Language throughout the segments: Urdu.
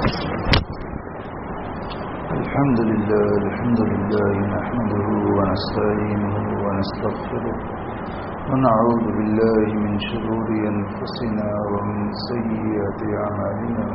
الحمد لله نحمده ونستعينه ونستغفره ونعوذ بالله من شرور أنفسنا ومن سيئات أعمالنا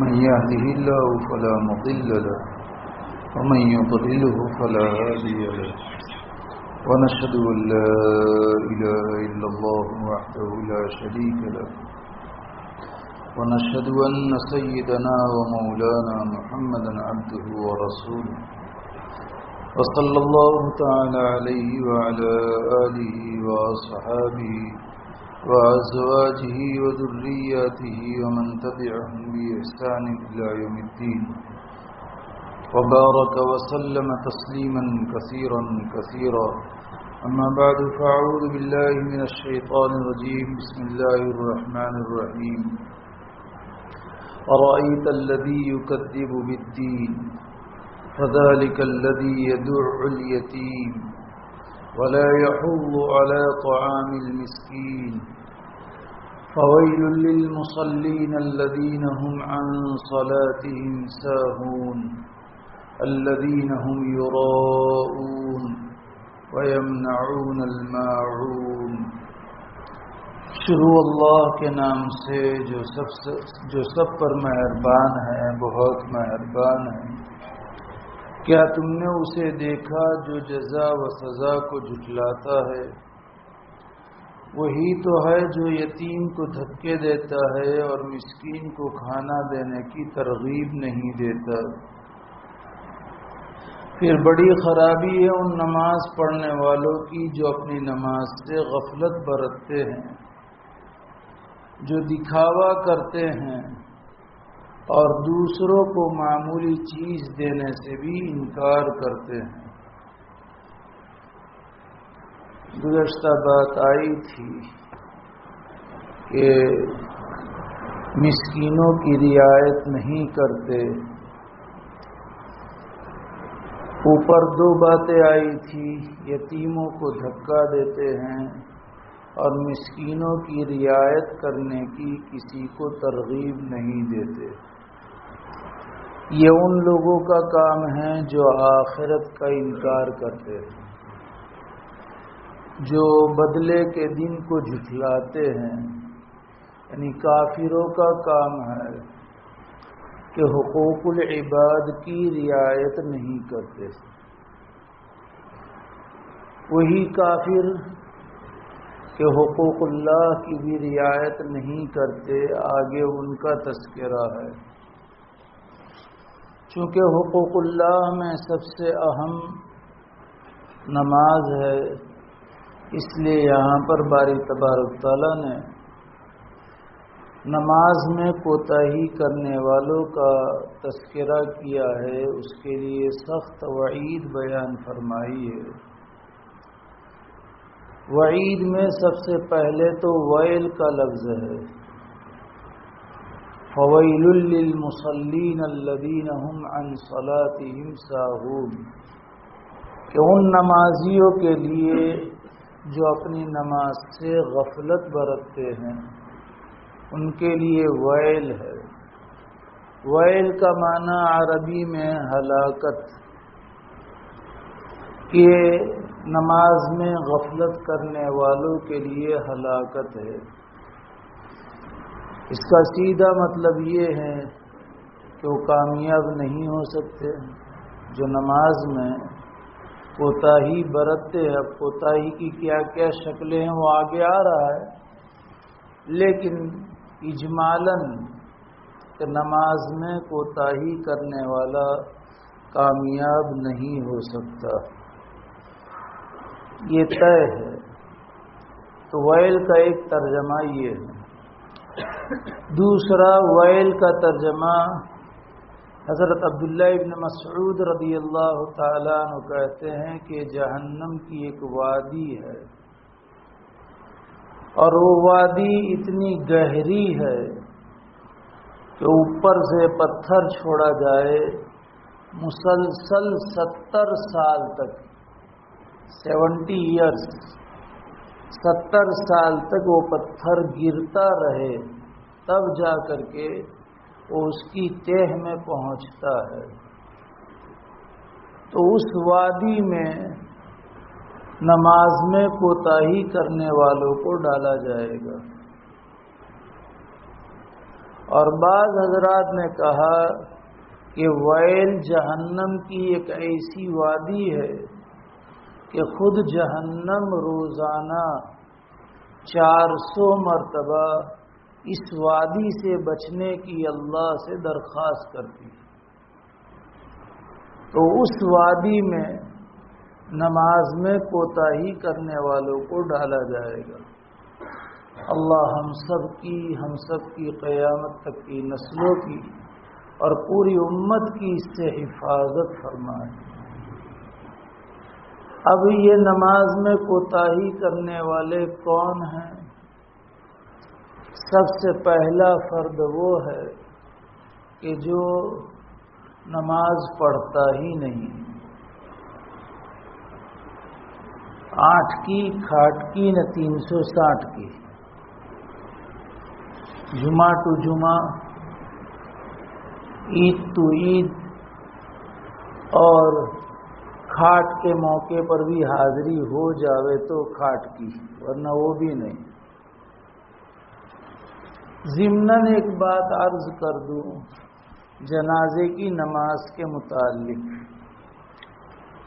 من يهده الله فلا مضل له ومن يضلله فلا هادي له ونشهد أن لا إله إلا الله وحده لا شريك له ونشهد أن سيدنا ومولانا محمدا عبده ورسوله وصلى الله تعالى عليه وعلى آله وأصحابه وأزواجه وذرياته ومن تبعهم بإحسان إلى يوم الدين وبارك وسلم تسليما كثيرا أما بعد فأعوذ بالله من الشيطان الرجيم بسم الله الرحمن الرحيم أرأيت الذي يكذب بالدين فذلك الذي يدع اليتيم ولا يحض على طعام المسكين فويل للمصلين الذين هم عن صلاتهم ساهون الذين هم يراءون ويمنعون الماعون۔ شروع اللہ کے نام سے جو سب پر مہربان ہے، بہت مہربان ہے۔ کیا تم نے اسے دیکھا جو جزا و سزا کو جھٹلاتا ہے؟ وہی تو ہے جو یتیم کو دھکے دیتا ہے اور مسکین کو کھانا دینے کی ترغیب نہیں دیتا۔ پھر بڑی خرابی ہے ان نماز پڑھنے والوں کی جو اپنی نماز سے غفلت برتتے ہیں، جو دکھاوا کرتے ہیں اور دوسروں کو معمولی چیز دینے سے بھی انکار کرتے ہیں۔ گزشتہ بات آئی تھی کہ مسکینوں کی رعایت نہیں کرتے۔ اوپر دو باتیں آئی تھی، یتیموں کو دھکا دیتے ہیں اور مسکینوں کی رعایت کرنے کی کسی کو ترغیب نہیں دیتے۔ یہ ان لوگوں کا کام ہے جو آخرت کا انکار کرتے ہیں، جو بدلے کے دن کو جھٹلاتے ہیں، یعنی کافروں کا کام ہے کہ حقوق العباد کی رعایت نہیں کرتے۔ وہی کافر کہ حقوق اللہ کی بھی رعایت نہیں کرتے، آگے ان کا تذکرہ ہے۔ چونکہ حقوق اللہ میں سب سے اہم نماز ہے، اس لیے یہاں پر باری تبارک تعالیٰ نے نماز میں کوتاہی کرنے والوں کا تذکرہ کیا ہے، اس کے لیے سخت وعید بیان فرمائی ہے۔ وعید میں سب سے پہلے تو ویل کا لفظ ہے، فویل للمصلین الذین هم عن صلاتهم ساہون، کہ ان نمازیوں کے لیے جو اپنی نماز سے غفلت برتتے ہیں ان کے لیے ویل ہے۔ ویل کا معنی عربی میں ہلاکت، کہ نماز میں غفلت کرنے والوں کے لیے ہلاکت ہے۔ اس کا سیدھا مطلب یہ ہے کہ وہ کامیاب نہیں ہو سکتے۔ جو نماز میں کوتاہی برتتے ہیں، اب کوتاہی کی کیا کیا شکلیں ہیں وہ آگے آ رہا ہے، لیکن اجمالاً کہ نماز میں کوتاہی کرنے والا کامیاب نہیں ہو سکتا، یہ طے ہے۔ تو ویل کا ایک ترجمہ یہ ہے۔ دوسرا ویل کا ترجمہ حضرت عبداللہ ابن مسعود رضی اللہ تعالیٰ عنہ کہتے ہیں کہ جہنم کی ایک وادی ہے، اور وہ وادی اتنی گہری ہے کہ اوپر سے پتھر چھوڑا جائے، مسلسل 70 سال تک، 70 ایئرس، 70 سال تک وہ پتھر گرتا رہے، تب جا کر کے وہ اس کی تہہ میں پہنچتا ہے۔ تو اس وادی میں نماز میں کوتاہی کرنے والوں کو ڈالا جائے گا۔ اور بعض حضرات نے کہا کہ ویل جہنم کی ایک ایسی وادی ہے کہ خود جہنم روزانہ 400 مرتبہ اس وادی سے بچنے کی اللہ سے درخواست کرتی ہے۔ تو اس وادی میں نماز میں کوتاہی کرنے والوں کو ڈالا جائے گا۔ اللہ ہم سب کی قیامت تک کی نسلوں کی اور پوری امت کی اس سے حفاظت فرمائے۔ اب یہ نماز میں کوتاہی کرنے والے کون ہیں؟ سب سے پہلا فرد وہ ہے کہ جو نماز پڑھتا ہی نہیں، 8 کی کھاٹ کی نہ 360 کی، جمعہ ٹو جمعہ، عید ٹو عید، اور کھاٹ کے موقع پر بھی حاضری ہو جاوے تو کھاٹ کی، ورنہ وہ بھی نہیں۔ ضمناً ایک بات عرض کر دوں جنازے کی نماز کے متعلق۔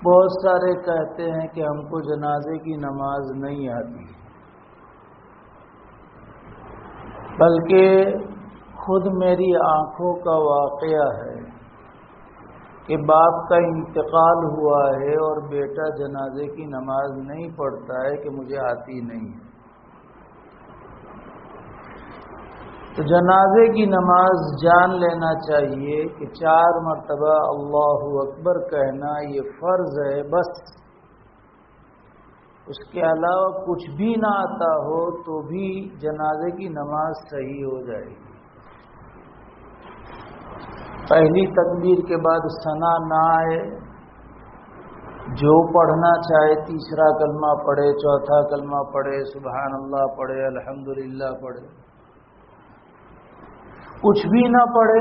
بہت سارے کہتے ہیں کہ ہم کو جنازے کی نماز نہیں آتی، بلکہ خود میری آنکھوں کا واقعہ ہے کہ باپ کا انتقال ہوا ہے اور بیٹا جنازے کی نماز نہیں پڑھتا ہے کہ مجھے آتی نہیں ہے۔ تو جنازے کی نماز جان لینا چاہیے کہ 4 مرتبہ اللہ اکبر کہنا یہ فرض ہے، بس اس کے علاوہ کچھ بھی نہ آتا ہو تو بھی جنازے کی نماز صحیح ہو جائے گی۔ پہلی تکبیر کے بعد ثنا نہ آئے، جو پڑھنا چاہے تیسرا کلمہ پڑھے، چوتھا کلمہ پڑھے، سبحان اللہ پڑھے، الحمدللہ پڑھے، کچھ بھی نہ پڑھے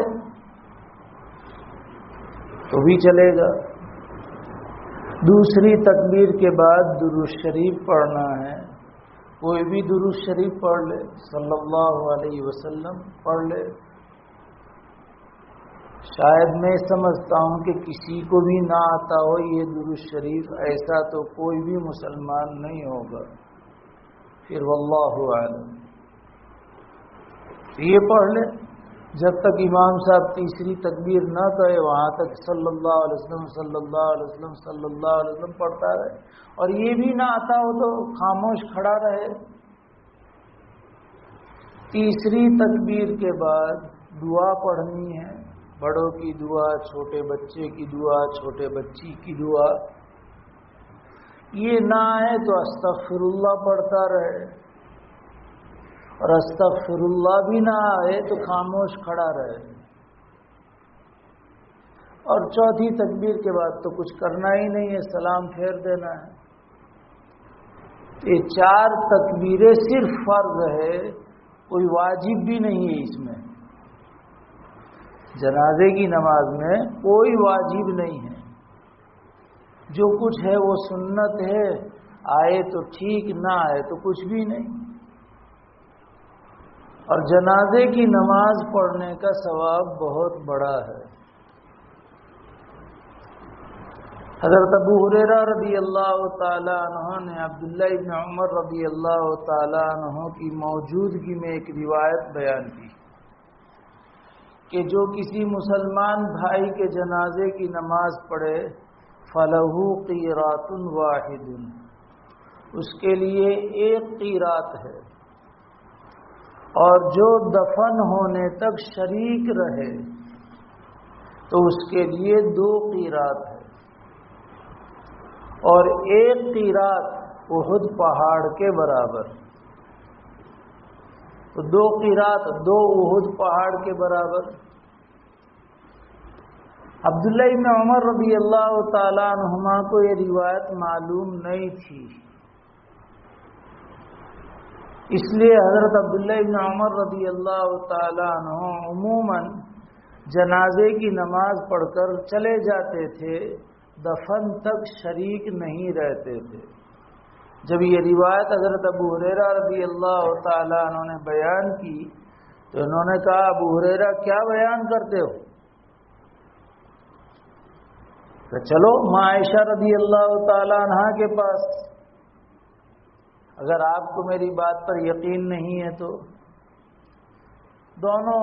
تو بھی چلے گا۔ دوسری تکبیر کے بعد درود شریف پڑھنا ہے، کوئی بھی درود شریف پڑھ لے، صلی اللہ علیہ وسلم پڑھ لے۔ شاید میں سمجھتا ہوں کہ کسی کو بھی نہ آتا ہو یہ درود شریف، ایسا تو کوئی بھی مسلمان نہیں ہوگا، پھر واللہ اعلم یہ پڑھ لے۔ جب تک امام صاحب تیسری تکبیر نہ کہے وہاں تک صلی اللہ علیہ وسلم صلی اللہ علیہ وسلم صلی اللہ علیہ وسلم پڑھتا رہے، اور یہ بھی نہ آتا ہو تو خاموش کھڑا رہے۔ تیسری تکبیر کے بعد دعا پڑھنی ہے، بڑوں کی دعا، چھوٹے بچے کی دعا، چھوٹے بچی کی دعا۔ یہ نہ آئے تو استغفر اللہ پڑھتا رہے، اور استغفر اللہ بھی نہ آئے تو خاموش کھڑا رہے۔ اور چوتھی تکبیر کے بعد تو کچھ کرنا ہی نہیں ہے، سلام پھیر دینا ہے۔ یہ 4 تکبیریں صرف فرض ہے، کوئی واجب بھی نہیں ہے اس میں۔ جنازے کی نماز میں کوئی واجب نہیں ہے، جو کچھ ہے وہ سنت ہے، آئے تو ٹھیک، نہ آئے تو کچھ بھی نہیں۔ اور جنازے کی نماز پڑھنے کا ثواب بہت بڑا ہے۔ حضرت ابو ہریرہ رضی اللہ تعالی عنہ نے عبداللہ ابن عمر رضی اللہ تعالی عنہ کی موجودگی میں ایک روایت بیان کی کہ جو کسی مسلمان بھائی کے جنازے کی نماز پڑھے فَلَهُ قِيرَاطٌ وَاحِدٌ، اس کے لیے 1 قیرات ہے، اور جو دفن ہونے تک شریک رہے تو اس کے لیے 2 قیرات ہے، اور 1 قیرات احد پہاڑ کے برابر۔ تو 2 قیرات 2 احد پہاڑ کے برابر۔ عبداللہ ابن عمر رضی اللہ تعالیٰ عنہما کو یہ روایت معلوم نہیں تھی، اس لیے حضرت عبداللہ ابن عمر رضی اللہ تعالیٰ عنہ عموماً جنازے کی نماز پڑھ کر چلے جاتے تھے، دفن تک شریک نہیں رہتے تھے۔ جب یہ روایت حضرت ابو ہریرہ رضی اللہ تعالیٰ عنہ نے بیان کی تو انہوں نے کہا، ابو ہریرہ کیا بیان کرتے ہو؟ کہ چلو ماں عائشہ رضی اللہ تعالیٰ عنہ کے پاس، اگر آپ کو میری بات پر یقین نہیں ہے تو۔ دونوں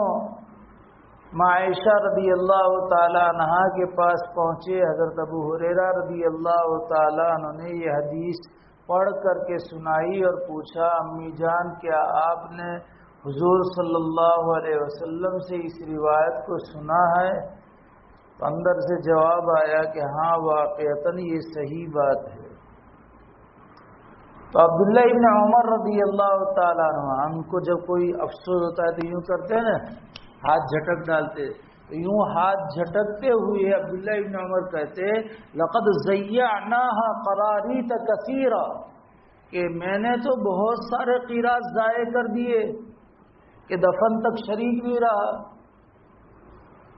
ماں عائشہ رضی اللہ تعالیٰ عنہ کے پاس پہنچے۔ حضرت ابو ہریرہ رضی اللہ تعالیٰ عنہ نے یہ حدیث پڑھ کر کے سنائی اور پوچھا، امی جان کیا آپ نے حضور صلی اللہ علیہ وسلم سے اس روایت کو سنا ہے؟ تو اندر سے جواب آیا کہ ہاں واقعتاً یہ صحیح بات ہے۔ تو عبداللہ ابن عمر رضی اللہ تعالیٰ عنہ، ہم کو جب کوئی افسوس ہوتا ہے تو یوں کرتے ہیں نا، ہاتھ جھٹک ڈالتے، تو یوں ہاتھ جھٹکتے ہوئے عبداللہ ابن عمر کہتے، لقد ضیعناها قراریط کثیرا، کہ میں نے تو بہت سارے قیراط ضائع کر دیے کہ دفن تک شریک نہیں رہا۔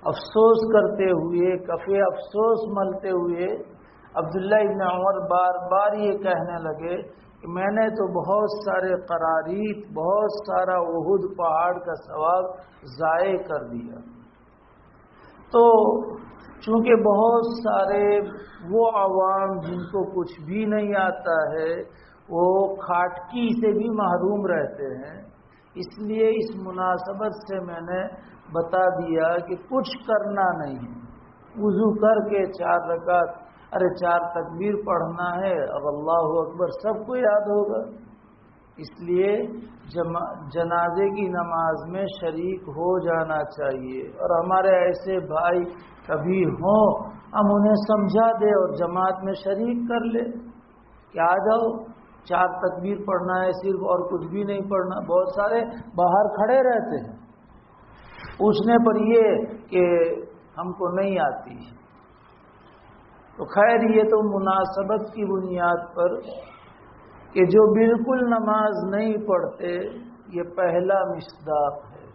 افسوس کرتے ہوئے، کفے افسوس ملتے ہوئے عبداللہ ابن عمر بار بار یہ کہنے لگے کہ میں نے تو بہت سارے قراریط، بہت سارا احد پہاڑ کا ثواب ضائع کر دیا۔ تو چونکہ بہت سارے وہ عوام جن کو کچھ بھی نہیں آتا ہے وہ کھاٹکی سے بھی محروم رہتے ہیں، اس لیے اس مناسبت سے میں نے بتا دیا کہ کچھ کرنا نہیں ہے، وضو کر کے 4 رکعت، 4 تکبیر پڑھنا ہے اور اللہ اکبر سب کو یاد ہوگا۔ اس لیے جنازے کی نماز میں شریک ہو جانا چاہیے، اور ہمارے ایسے بھائی کبھی ہوں ہم انہیں سمجھا دیں اور جماعت میں شریک کر لیں کہ آ جاؤ 4 تکبیر پڑھنا ہے صرف، اور کچھ بھی نہیں پڑھنا۔ بہت سارے باہر کھڑے رہتے ہیں پوچھنے پر یہ کہ ہم کو نہیں آتی۔ تو خیر یہ تو مناسبت کی بنیاد پر کہ جو بالکل نماز نہیں پڑھتے، یہ پہلا مصداق ہے۔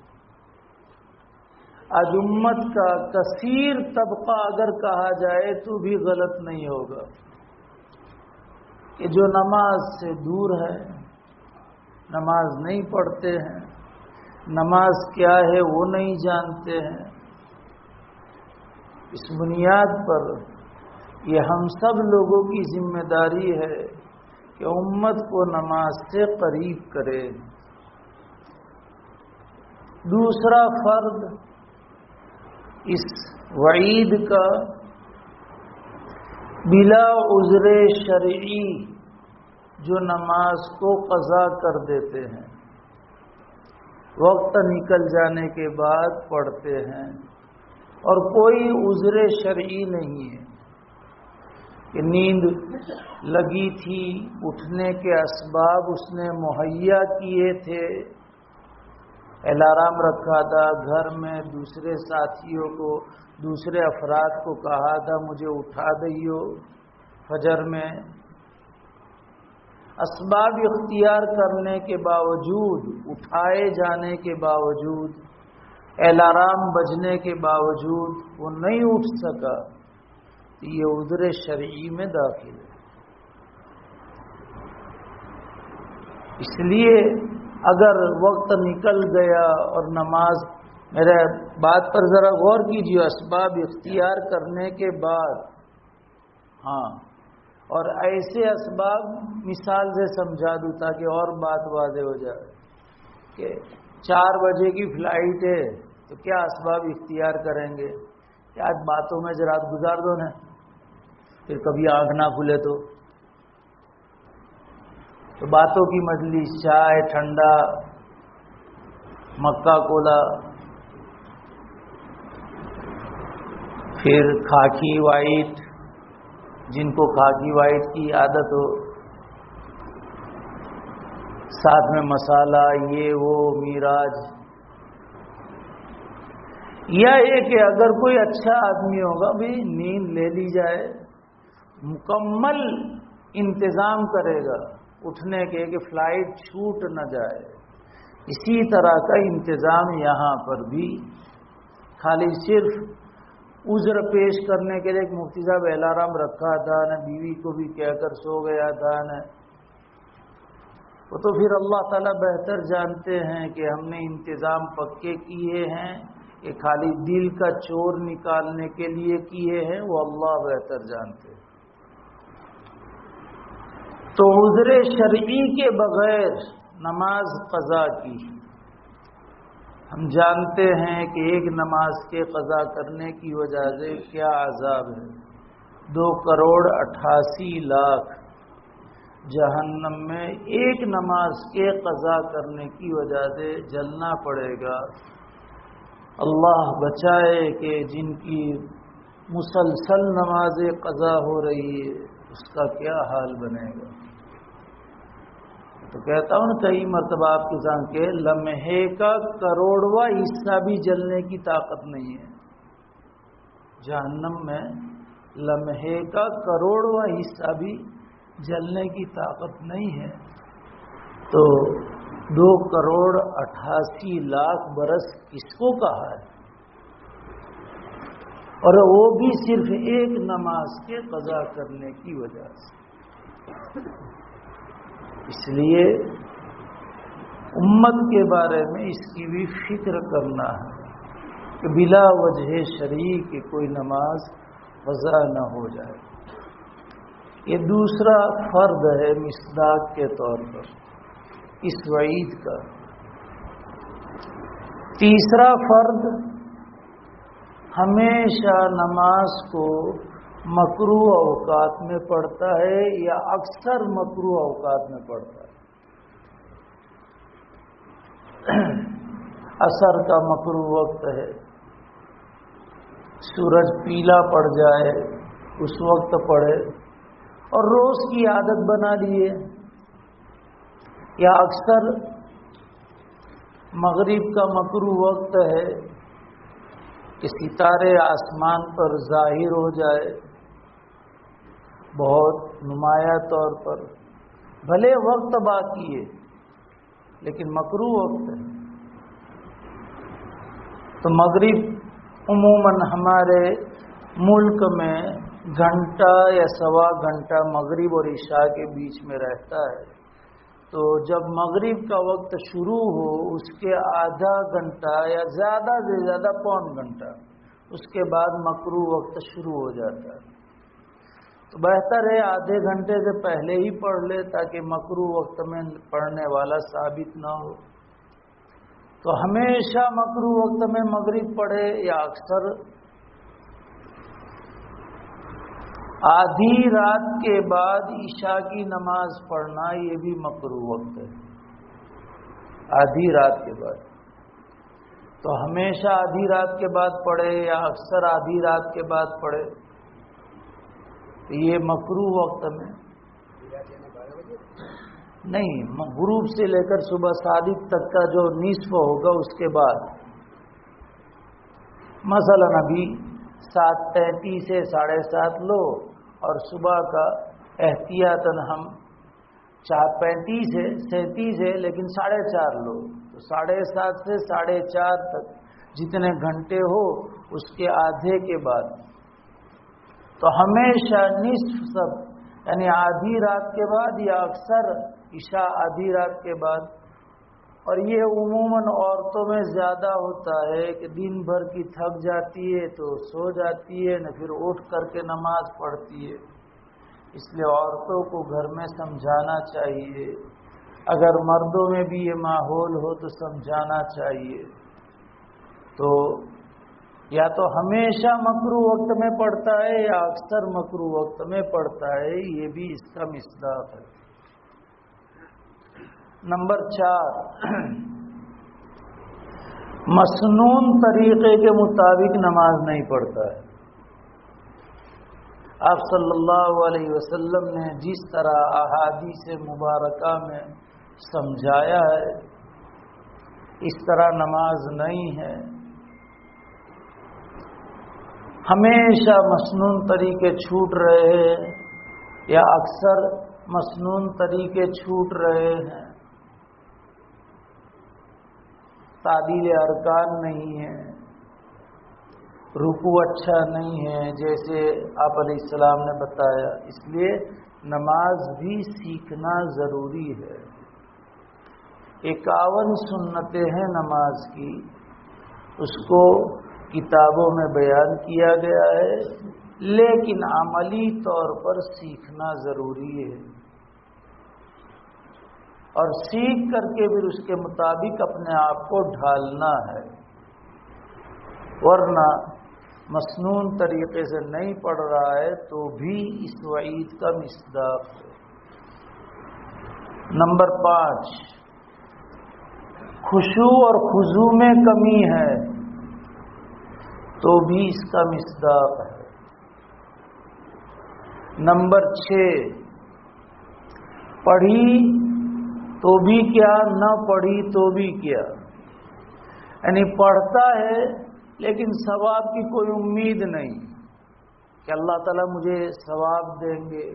آج امت کا کثیر طبقہ اگر کہا جائے تو بھی غلط نہیں ہوگا کہ جو نماز سے دور ہے، نماز نہیں پڑھتے ہیں، نماز کیا ہے وہ نہیں جانتے ہیں۔ اس بنیاد پر یہ ہم سب لوگوں کی ذمہ داری ہے کہ امت کو نماز سے قریب کرے۔ دوسرا فرض اس وعید کا، بلا عذر شرعی جو نماز کو قضا کر دیتے ہیں، وقت نکل جانے کے بعد پڑھتے ہیں اور کوئی عذر شرعی نہیں ہے کہ نیند لگی تھی، اٹھنے کے اسباب اس نے مہیا کیے تھے، الارم رکھا تھا گھر میں، دوسرے ساتھیوں کو، دوسرے افراد کو کہا تھا مجھے اٹھا دئیو فجر میں، اسباب اختیار کرنے کے باوجود، اٹھائے جانے کے باوجود، الارم بجنے کے باوجود وہ نہیں اٹھ سکا، تو یہ عذر شرعی میں داخل ہے۔ اس لیے اگر وقت نکل گیا اور نماز، میرے بات پر ذرا غور کیجیے، اسباب اختیار کرنے کے بعد، ہاں، اور ایسے اسباب مثال سے سمجھا دوں تاکہ اور بات واضح ہو جائے کہ 4 بجے کی فلائٹ ہے تو کیا اسباب اختیار کریں گے کہ آج باتوں میں رات گزار دو نا، پھر کبھی آنکھ نہ کھلے تو باتوں کی مجلس، چائے، ٹھنڈا، مکہ کولا، پھر خاکی وائٹ، جن کو خاکی وائٹ کی عادت ہو، ساتھ میں مسالہ یہ وہ میراج، یا یہ کہ اگر کوئی اچھا آدمی ہوگا بھی نیند لے لی جائے، مکمل انتظام کرے گا اٹھنے کے کہ فلائٹ چھوٹ نہ جائے، اسی طرح کا انتظام یہاں پر بھی، خالی صرف عذر پیش کرنے کے لیے ایک مفتی صاحب الارم رکھا تھا نہ، بیوی کو بھی کہہ کر سو گیا تھا نہ، وہ تو پھر اللہ تعالیٰ بہتر جانتے ہیں کہ ہم نے انتظام پکے کیے ہیں کہ خالی دل کا چور نکالنے کے لیے کیے ہیں، وہ اللہ بہتر جانتے ہیں۔ تو عذر شرعی کے بغیر نماز قضا کی، ہم جانتے ہیں کہ ایک نماز کے قضا کرنے کی وجہ سے کیا عذاب ہے، 2,88,00,000 جہنم میں ایک نماز کے قضا کرنے کی وجہ سے جلنا پڑے گا۔ اللہ بچائے کہ جن کی مسلسل نمازیں قضا ہو رہی ہے اس کا کیا حال بنے گا۔ تو کہتا ہوں کئی مرتبہ آپ کے سامنے کہ لمحے کا کروڑواں حصہ بھی جلنے کی طاقت نہیں ہے جہنم میں، لمحے کا کروڑواں حصہ بھی جلنے کی طاقت نہیں ہے۔ تو 2,88,00,000 برس کس کو کہا ہے، اور وہ بھی صرف ایک نماز کے قضا کرنے کی وجہ سے۔ اس لیے امت کے بارے میں اس کی بھی فکر کرنا ہے کہ بلا وجہ شرعی کی کوئی نماز قضا نہ ہو جائے۔ یہ دوسرا فرض ہے مصداق کے طور پر اس وعید کا۔ تیسرا فرض، ہمیشہ نماز کو مکروہ اوقات میں پڑھتا ہے یا اکثر مکروہ اوقات میں پڑھتا ہے۔ عصر کا مکروہ وقت ہے، سورج پیلا پڑ جائے اس وقت پڑھے، اور روز کی عادت بنا لیے، یا اکثر مغرب کا مکروہ وقت ہے کہ ستارے آسمان پر ظاہر ہو جائے بہت نمایاں طور پر، بھلے وقت باقی ہے لیکن مکروہ وقت ہے۔ تو مغرب عموماً ہمارے ملک میں گھنٹہ یا سوا گھنٹہ مغرب اور عشاء کے بیچ میں رہتا ہے، تو جب مغرب کا وقت شروع ہو اس کے آدھا گھنٹہ یا زیادہ سے زیادہ پون گھنٹہ اس کے بعد مکروہ وقت شروع ہو جاتا ہے۔ تو بہتر ہے آدھے گھنٹے سے پہلے ہی پڑھ لے تاکہ مکروہ وقت میں پڑھنے والا ثابت نہ ہو۔ تو ہمیشہ مکروہ وقت میں مغرب پڑھے یا اکثر آدھی رات کے بعد عشاء کی نماز پڑھنا یہ بھی مکروہ وقت ہے، آدھی رات کے بعد۔ تو ہمیشہ آدھی رات کے بعد پڑھے یا اکثر آدھی رات کے بعد پڑھے، یہ مکروہ وقت میں نہیں، غروب سے لے کر صبح صادق تک کا جو نصف ہوگا اس کے بعد، مثلا ابھی 7:33 سے 7:30 لو، اور صبح کا احتیاطاً ہم 4:35 ہے 37 ہے لیکن 4:30 لو، تو 7:30 سے 4:30 تک جتنے گھنٹے ہو اس کے آدھے کے بعد، تو ہمیشہ نصف سب یعنی آدھی رات کے بعد یا اکثر عشاء آدھی رات کے بعد۔ اور یہ عموماً عورتوں میں زیادہ ہوتا ہے کہ دن بھر کی تھک جاتی ہے تو سو جاتی ہے نہ پھر اٹھ کر کے نماز پڑھتی ہے، اس لیے عورتوں کو گھر میں سمجھانا چاہیے، اگر مردوں میں بھی یہ ماحول ہو تو سمجھانا چاہیے۔ تو یا تو ہمیشہ مکروہ وقت میں پڑھتا ہے یا اکثر مکروہ وقت میں پڑھتا ہے، یہ بھی اس کا مصداق ہے۔ نمبر 4، مسنون طریقے کے مطابق نماز نہیں پڑھتا ہے۔ آپ صلی اللہ علیہ وسلم نے جس طرح احادیث مبارکہ میں سمجھایا ہے، اس طرح نماز نہیں ہے۔ ہمیشہ مسنون طریقے چھوٹ رہے ہیں یا اکثر مسنون طریقے چھوٹ رہے ہیں، تعدیل ارکان نہیں ہے، رکوع اچھا نہیں ہے جیسے آپ علیہ السلام نے بتایا، اس لیے نماز بھی سیکھنا ضروری ہے۔ 51 سنتیں ہیں نماز کی، اس کو کتابوں میں بیان کیا گیا ہے، لیکن عملی طور پر سیکھنا ضروری ہے، اور سیکھ کر کے پھر اس کے مطابق اپنے آپ کو ڈھالنا ہے، ورنہ مسنون طریقے سے نہیں پڑھ رہا ہے تو بھی اس وعید کا مصداق ہے۔ نمبر 5، خشوع اور خضوع میں کمی ہے تو بھی اس کا مصداق ہے۔ نمبر 6، پڑھی تو بھی کیا، نہ پڑھی تو بھی کیا، یعنی پڑھتا ہے لیکن ثواب کی کوئی امید نہیں کہ اللہ تعالیٰ مجھے ثواب دیں گے،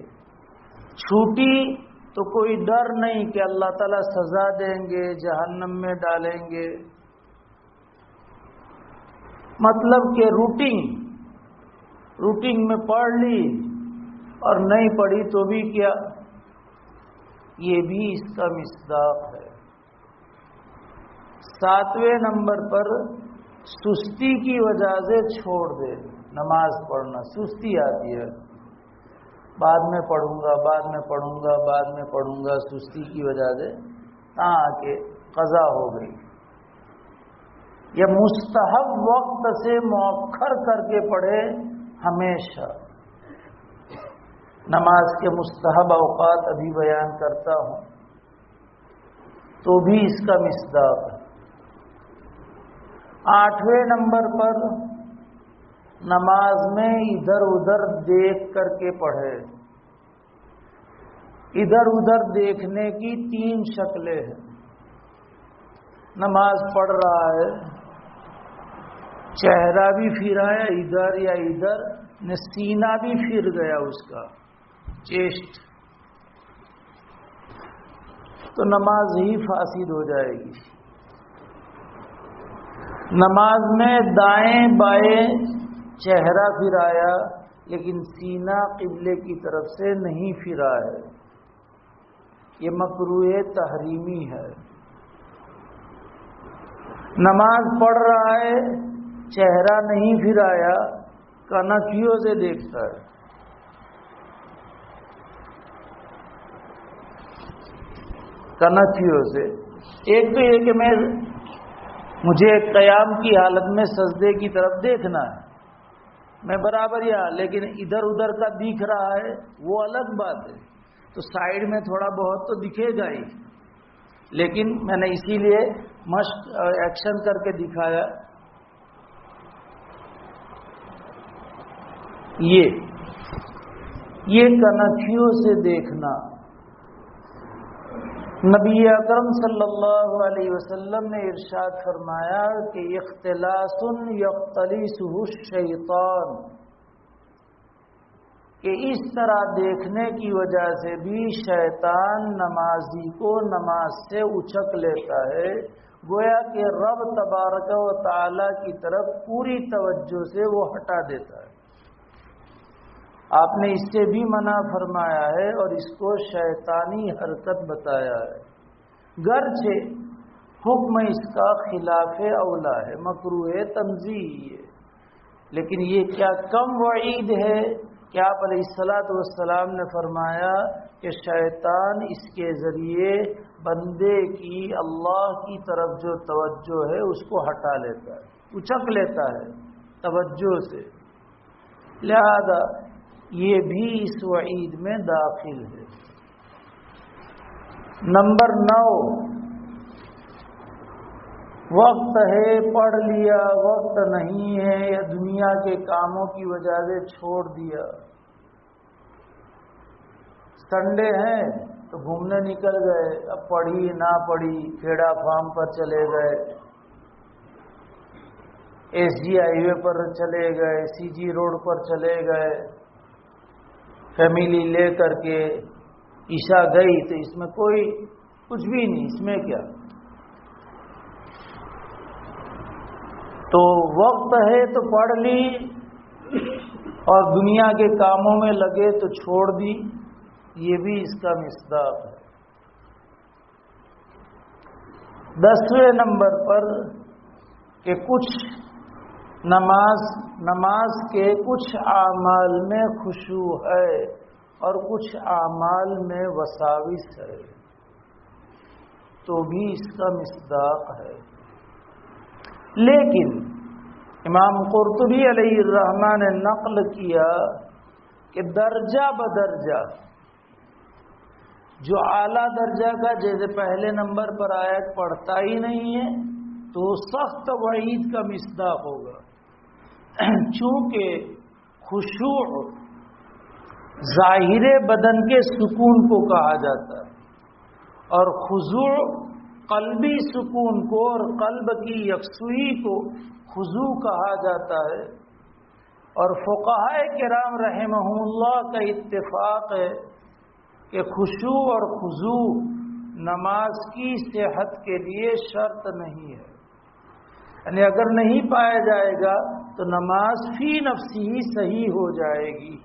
چھوٹی تو کوئی ڈر نہیں کہ اللہ تعالیٰ سزا دیں گے، جہنم میں ڈالیں گے، مطلب کہ روٹنگ میں پڑھ لی اور نہیں پڑھی تو بھی کیا، یہ بھی اس کا مصداق ہے۔ 7ویں نمبر پر سستی کی وجہ سے چھوڑ دے نماز پڑھنا، سستی آتی ہے، بعد میں پڑھوں گا، سستی کی وجہ سے آ کے قضا ہو گئی، یا مستحب وقت سے مؤخر کر کے پڑھے، ہمیشہ نماز کے مستحب اوقات ابھی بیان کرتا ہوں، تو بھی اس کا مصداق ہے۔ 8ویں نمبر پر نماز میں ادھر ادھر دیکھ کر کے پڑھے۔ ادھر ادھر دیکھنے کی 3 شکلیں ہیں۔ نماز پڑھ رہا ہے، چہرہ بھی پھرایا ادھر یا ادھر، سینہ بھی پھر گیا اس کا، چیسٹ، تو نماز ہی فاسد ہو جائے گی۔ نماز میں دائیں بائیں چہرہ پھرایا لیکن سینہ قبلے کی طرف سے نہیں پھرا ہے، یہ مکروہ تحریمی ہے۔ نماز پڑھ رہا ہے، چہرہ نہیں پھرایا، کنکھیوں سے دیکھتا ہے، کنکھیوں سے۔ ایک تو یہ کہ مجھے قیام کی حالت میں سجدے کی طرف دیکھنا ہے، میں برابر لیکن ادھر ادھر کا دکھ رہا ہے وہ الگ بات ہے، تو سائیڈ میں تھوڑا بہت تو دکھے گا ہی، لیکن میں نے اسی لیے مشق ایکشن کر کے دکھایا۔ یہ کنکھیوں سے دیکھنا، نبی اکرم صلی اللہ علیہ وسلم نے ارشاد فرمایا کہ اختلاس یختلسہ الشیطان، کہ اس طرح دیکھنے کی وجہ سے بھی شیطان نمازی کو نماز سے اچک لیتا ہے، گویا کہ رب تبارک و تعالی کی طرف پوری توجہ سے وہ ہٹا دیتا ہے۔ آپ نے اس سے بھی منع فرمایا ہے اور اس کو شیطانی حرکت بتایا ہے، گرچہ حکم اس کا خلاف اولا ہے، مکروہ تنزیہی ہے، لیکن یہ کیا کم وعید ہے کہ آپ علیہ الصلوۃ والسلام نے فرمایا کہ شیطان اس کے ذریعے بندے کی اللہ کی طرف جو توجہ ہے اس کو ہٹا لیتا ہے، اچک لیتا ہے توجہ سے، لہذا یہ بھی اس وعید میں داخل ہے۔ نمبر 9، وقت ہے پڑھ لیا، وقت نہیں ہے یا دنیا کے کاموں کی وجہ سے چھوڑ دیا، سنڈے ہے تو گھومنے نکل گئے، اب پڑھی نہ پڑھی، کھیڑا فارم پر چلے گئے، ایس جی ہائی وے پر چلے گئے، سی جی روڈ پر چلے گئے، فیملی لے کر کے عشاء گئی تو اس میں کوئی کچھ بھی نہیں، اس میں کیا؟ تو وقت ہے تو پڑھ لی اور دنیا کے کاموں میں لگے تو چھوڑ دی، یہ بھی اس کا مصداق ہے۔ 10ویں نمبر پر کہ کچھ نماز کے کچھ اعمال میں خشوع ہے اور کچھ اعمال میں وساوس ہے، تو بھی اس کا مصداق ہے۔ لیکن امام قرطبی علیہ الرحمہ نے نقل کیا کہ درجہ بدرجہ جو اعلیٰ درجہ کا، جیسے پہلے نمبر پر آیت پڑھتا ہی نہیں ہے تو سخت وعید کا مصداق ہوگا، چونکہ خشوع ظاہر بدن کے سکون کو کہا جاتا ہے اور خضوع قلبی سکون کو اور قلب کی یکسوئی کو خضوع کہا جاتا ہے۔ اور فقہاء کرام رحمہم اللہ کا اتفاق ہے کہ خشوع اور خضوع نماز کی صحت کے لیے شرط نہیں ہے، یعنی اگر نہیں پایا جائے گا تو نماز فی نفسی ہی صحیح ہو جائے گی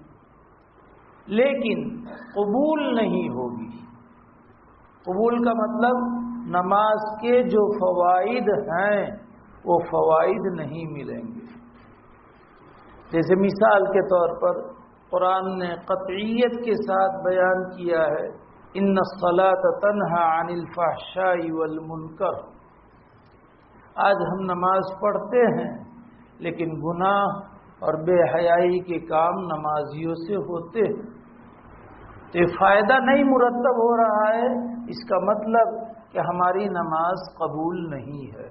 لیکن قبول نہیں ہوگی۔ قبول کا مطلب نماز کے جو فوائد ہیں وہ فوائد نہیں ملیں گے۔ جیسے مثال کے طور پر قرآن نے قطعیت کے ساتھ بیان کیا ہے، ان الصلاۃ تنہی عن الفحشاء والمنکر۔ آج ہم نماز پڑھتے ہیں لیکن گناہ اور بے حیائی کے کام نمازیوں سے ہوتے ہیں، تو یہ فائدہ نہیں مرتب ہو رہا ہے، اس کا مطلب کہ ہماری نماز قبول نہیں ہے۔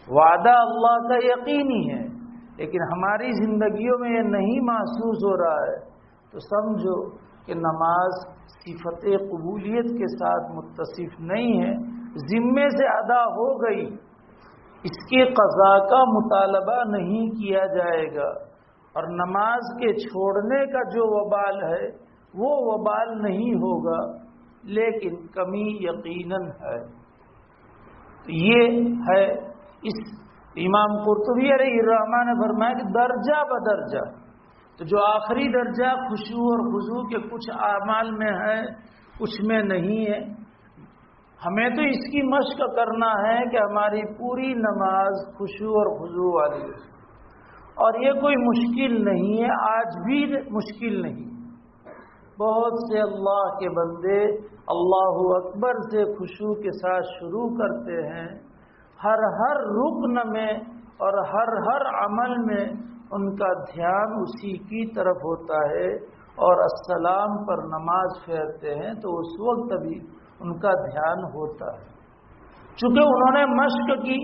وعدہ اللہ کا یقینی ہے لیکن ہماری زندگیوں میں یہ نہیں محسوس ہو رہا ہے، تو سمجھو کہ نماز صفت قبولیت کے ساتھ متصف نہیں ہے، ذمے سے ادا ہو گئی، اس کے قضا کا مطالبہ نہیں کیا جائے گا، اور نماز کے چھوڑنے کا جو وبال ہے وہ وبال نہیں ہوگا، لیکن کمی یقیناً ہے۔ یہ ہے اس امام قرطبی علیہ الرحمہ نے فرمایا کہ درجہ بدرجہ، تو جو آخری درجہ خشوع اور خضوع کے کچھ اعمال میں ہے کچھ میں نہیں ہے، ہمیں تو اس کی مشق کرنا ہے کہ ہماری پوری نماز خشوع اور خضوع والی ہے، اور یہ کوئی مشکل نہیں ہے، آج بھی مشکل نہیں۔ بہت سے اللہ کے بندے اللہ اکبر سے خشوع کے ساتھ شروع کرتے ہیں، ہر رکن میں اور ہر عمل میں ان کا دھیان اسی کی طرف ہوتا ہے، اور السلام پر نماز پھیرتے ہیں تو اس وقت بھی ان کا دھیان ہوتا ہے، چونکہ انہوں نے مشق کی،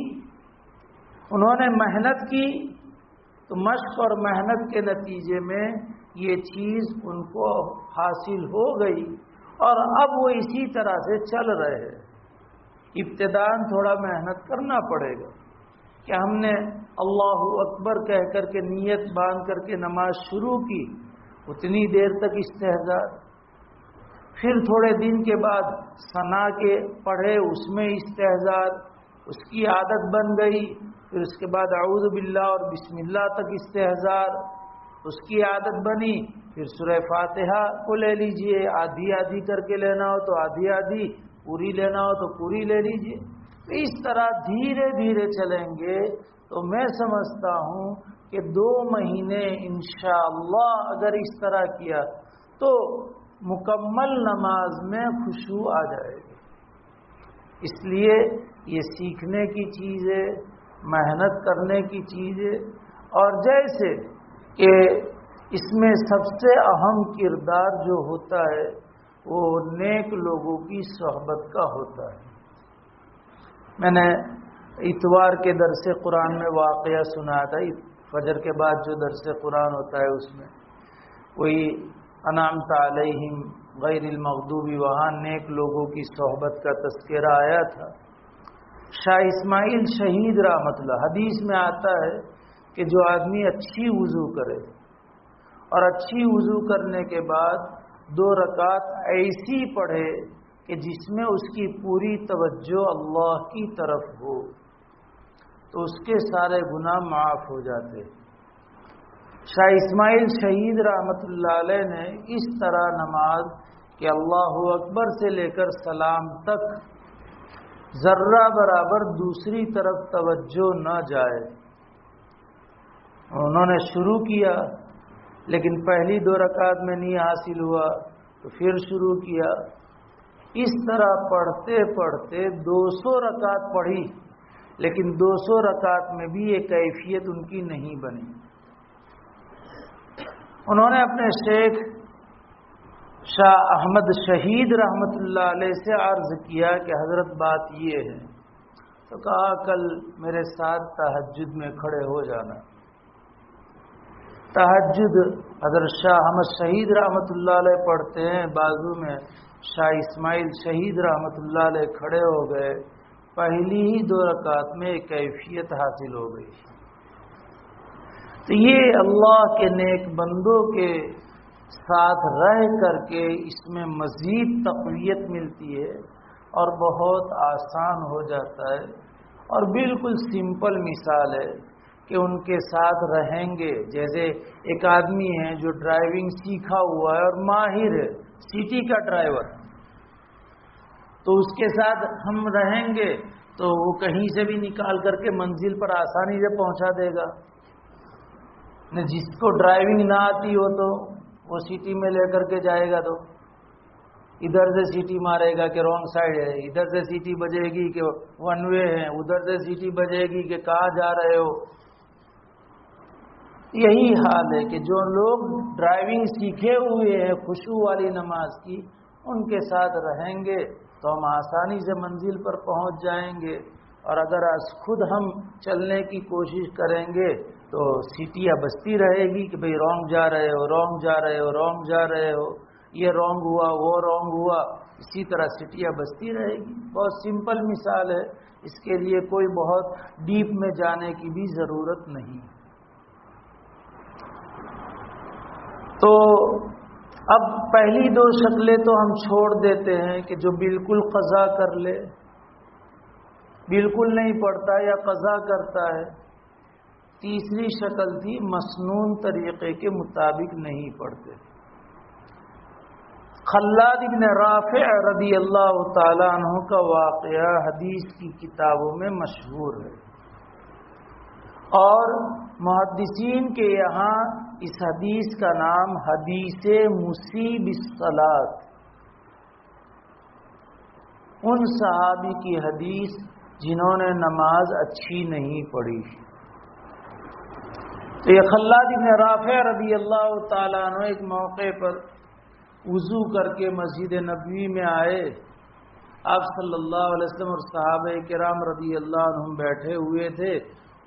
انہوں نے محنت کی، تو مشق اور محنت کے نتیجے میں یہ چیز ان کو حاصل ہو گئی، اور اب وہ اسی طرح سے چل رہے ہیں۔ ابتداءً تھوڑا محنت کرنا پڑے گا کہ ہم نے اللہ اکبر کہہ کر کے نیت باندھ کر کے نماز شروع کی، اتنی دیر تک استحضار، پھر تھوڑے دن کے بعد ثنا کے پڑھے، اس میں استحضار، اس کی عادت بن گئی، پھر اس کے بعد اعوذ باللہ اور بسم اللہ تک استحضار، اس کی عادت بنی، پھر سورہ فاتحہ کو لے لیجئے، آدھی آدھی کر کے لینا ہو تو آدھی آدھی، پوری لینا ہو تو پوری لے لیجئے۔ اس طرح دھیرے دھیرے چلیں گے تو میں سمجھتا ہوں کہ 2 مہینے انشاءاللہ اگر اس طرح کیا تو مکمل نماز میں خشوع آ جائے گی۔ اس لیے یہ سیکھنے کی چیز ہے، محنت کرنے کی چیز ہے، اور جیسے کہ اس میں سب سے اہم کردار جو ہوتا ہے وہ نیک لوگوں کی صحبت کا ہوتا ہے۔ میں نے اتوار کے درس قرآن میں واقعہ سنا تھا، فجر کے بعد جو درس قرآن ہوتا ہے اس میں وہی انعمت علیہم غیر المغضوب، وہاں نیک لوگوں کی صحبت کا تذکرہ آیا تھا۔ شاہ اسماعیل شہید رحمۃ اللہ، حدیث میں آتا ہے کہ جو آدمی اچھی وضو کرے اور اچھی وضو کرنے کے بعد 2 رکعت ایسی پڑھے کہ جس میں اس کی پوری توجہ اللہ کی طرف ہو، تو اس کے سارے گناہ معاف ہو جاتے۔ شاہ اسماعیل شہید رحمۃ اللہ علیہ نے اس طرح نماز کہ اللہ اکبر سے لے کر سلام تک ذرہ برابر دوسری طرف توجہ نہ جائے، انہوں نے شروع کیا لیکن پہلی 2 رکعت میں نہیں حاصل ہوا تو پھر شروع کیا، اس طرح پڑھتے پڑھتے 200 رکعت پڑھی، لیکن 200 رکعت میں بھی یہ کیفیت ان کی نہیں بنی۔ انہوں نے اپنے شیخ شاہ احمد شہید رحمۃ اللہ علیہ سے عرض کیا کہ حضرت بات یہ ہے، تو کہا کل میرے ساتھ تہجد میں کھڑے ہو جانا۔ تہجد حضرت شاہ احمد شہید رحمۃ اللہ علیہ پڑھتے ہیں، بازو میں شاہ اسماعیل شہید رحمۃ اللہ علیہ کھڑے ہو گئے، پہلی ہی 2 رکعت میں کیفیت حاصل ہو گئی۔ تو یہ اللہ کے نیک بندوں کے ساتھ رہ کر کے اس میں مزید تقویت ملتی ہے اور بہت آسان ہو جاتا ہے، اور بالکل سمپل مثال ہے کہ ان کے ساتھ رہیں گے، جیسے ایک آدمی ہے جو ڈرائیونگ سیکھا ہوا ہے اور ماہر ہے، سٹی کا ڈرائیور، تو اس کے ساتھ ہم رہیں گے تو وہ کہیں سے بھی نکال کر کے منزل پر آسانی سے پہنچا دے گا۔ جس کو ڈرائیونگ نہ آتی ہو تو وہ سٹی میں لے کر کے جائے گا تو ادھر سے سیٹی مارے گا کہ رانگ سائڈ ہے، ادھر سے سیٹی بجے گی کہ ون وے ہے، ادھر سے سیٹی بجے گی کہ کہاں جا رہے ہو۔ یہی حال ہے کہ جو لوگ ڈرائیونگ سیکھے ہوئے ہیں خشوع والی نماز کی، ان کے ساتھ رہیں گے تو ہم آسانی سے منزل پر پہنچ جائیں گے، اور اگر خود ہم چلنے کی کوشش کریں گے تو سیٹیاں بجتی رہے گی کہ بھئی رانگ جا رہے ہو، رانگ جا رہے ہو، رانگ جا رہے ہو، یہ رانگ ہوا، وہ رانگ ہوا، اسی طرح سیٹیاں بجتی رہے گی۔ بہت سمپل مثال ہے، اس کے لیے کوئی بہت ڈیپ میں جانے کی بھی ضرورت نہیں۔ تو اب پہلی 2 شکلیں تو ہم چھوڑ دیتے ہیں کہ جو بالکل قضا کر لے، بالکل نہیں پڑھتا یا قضا کرتا ہے۔ تیسری شکل تھی مسنون طریقے کے مطابق نہیں پڑھتے۔ خلاد ابن رافع رضی اللہ تعالیٰ عنہ کا واقعہ حدیث کی کتابوں میں مشہور ہے، اور محدثین کے یہاں اس حدیث کا نام حدیث مصیب الصلاۃ، ان صحابی کی حدیث جنہوں نے نماز اچھی نہیں پڑھی۔ تو یہ خلاد ابن رافع رضی اللہ تعالیٰ عنہ ایک موقع پر وضو کر کے مسجد نبوی میں آئے، آپ صلی اللہ علیہ وسلم اور صحابہ کرام رضی اللہ عنہم بیٹھے ہوئے تھے،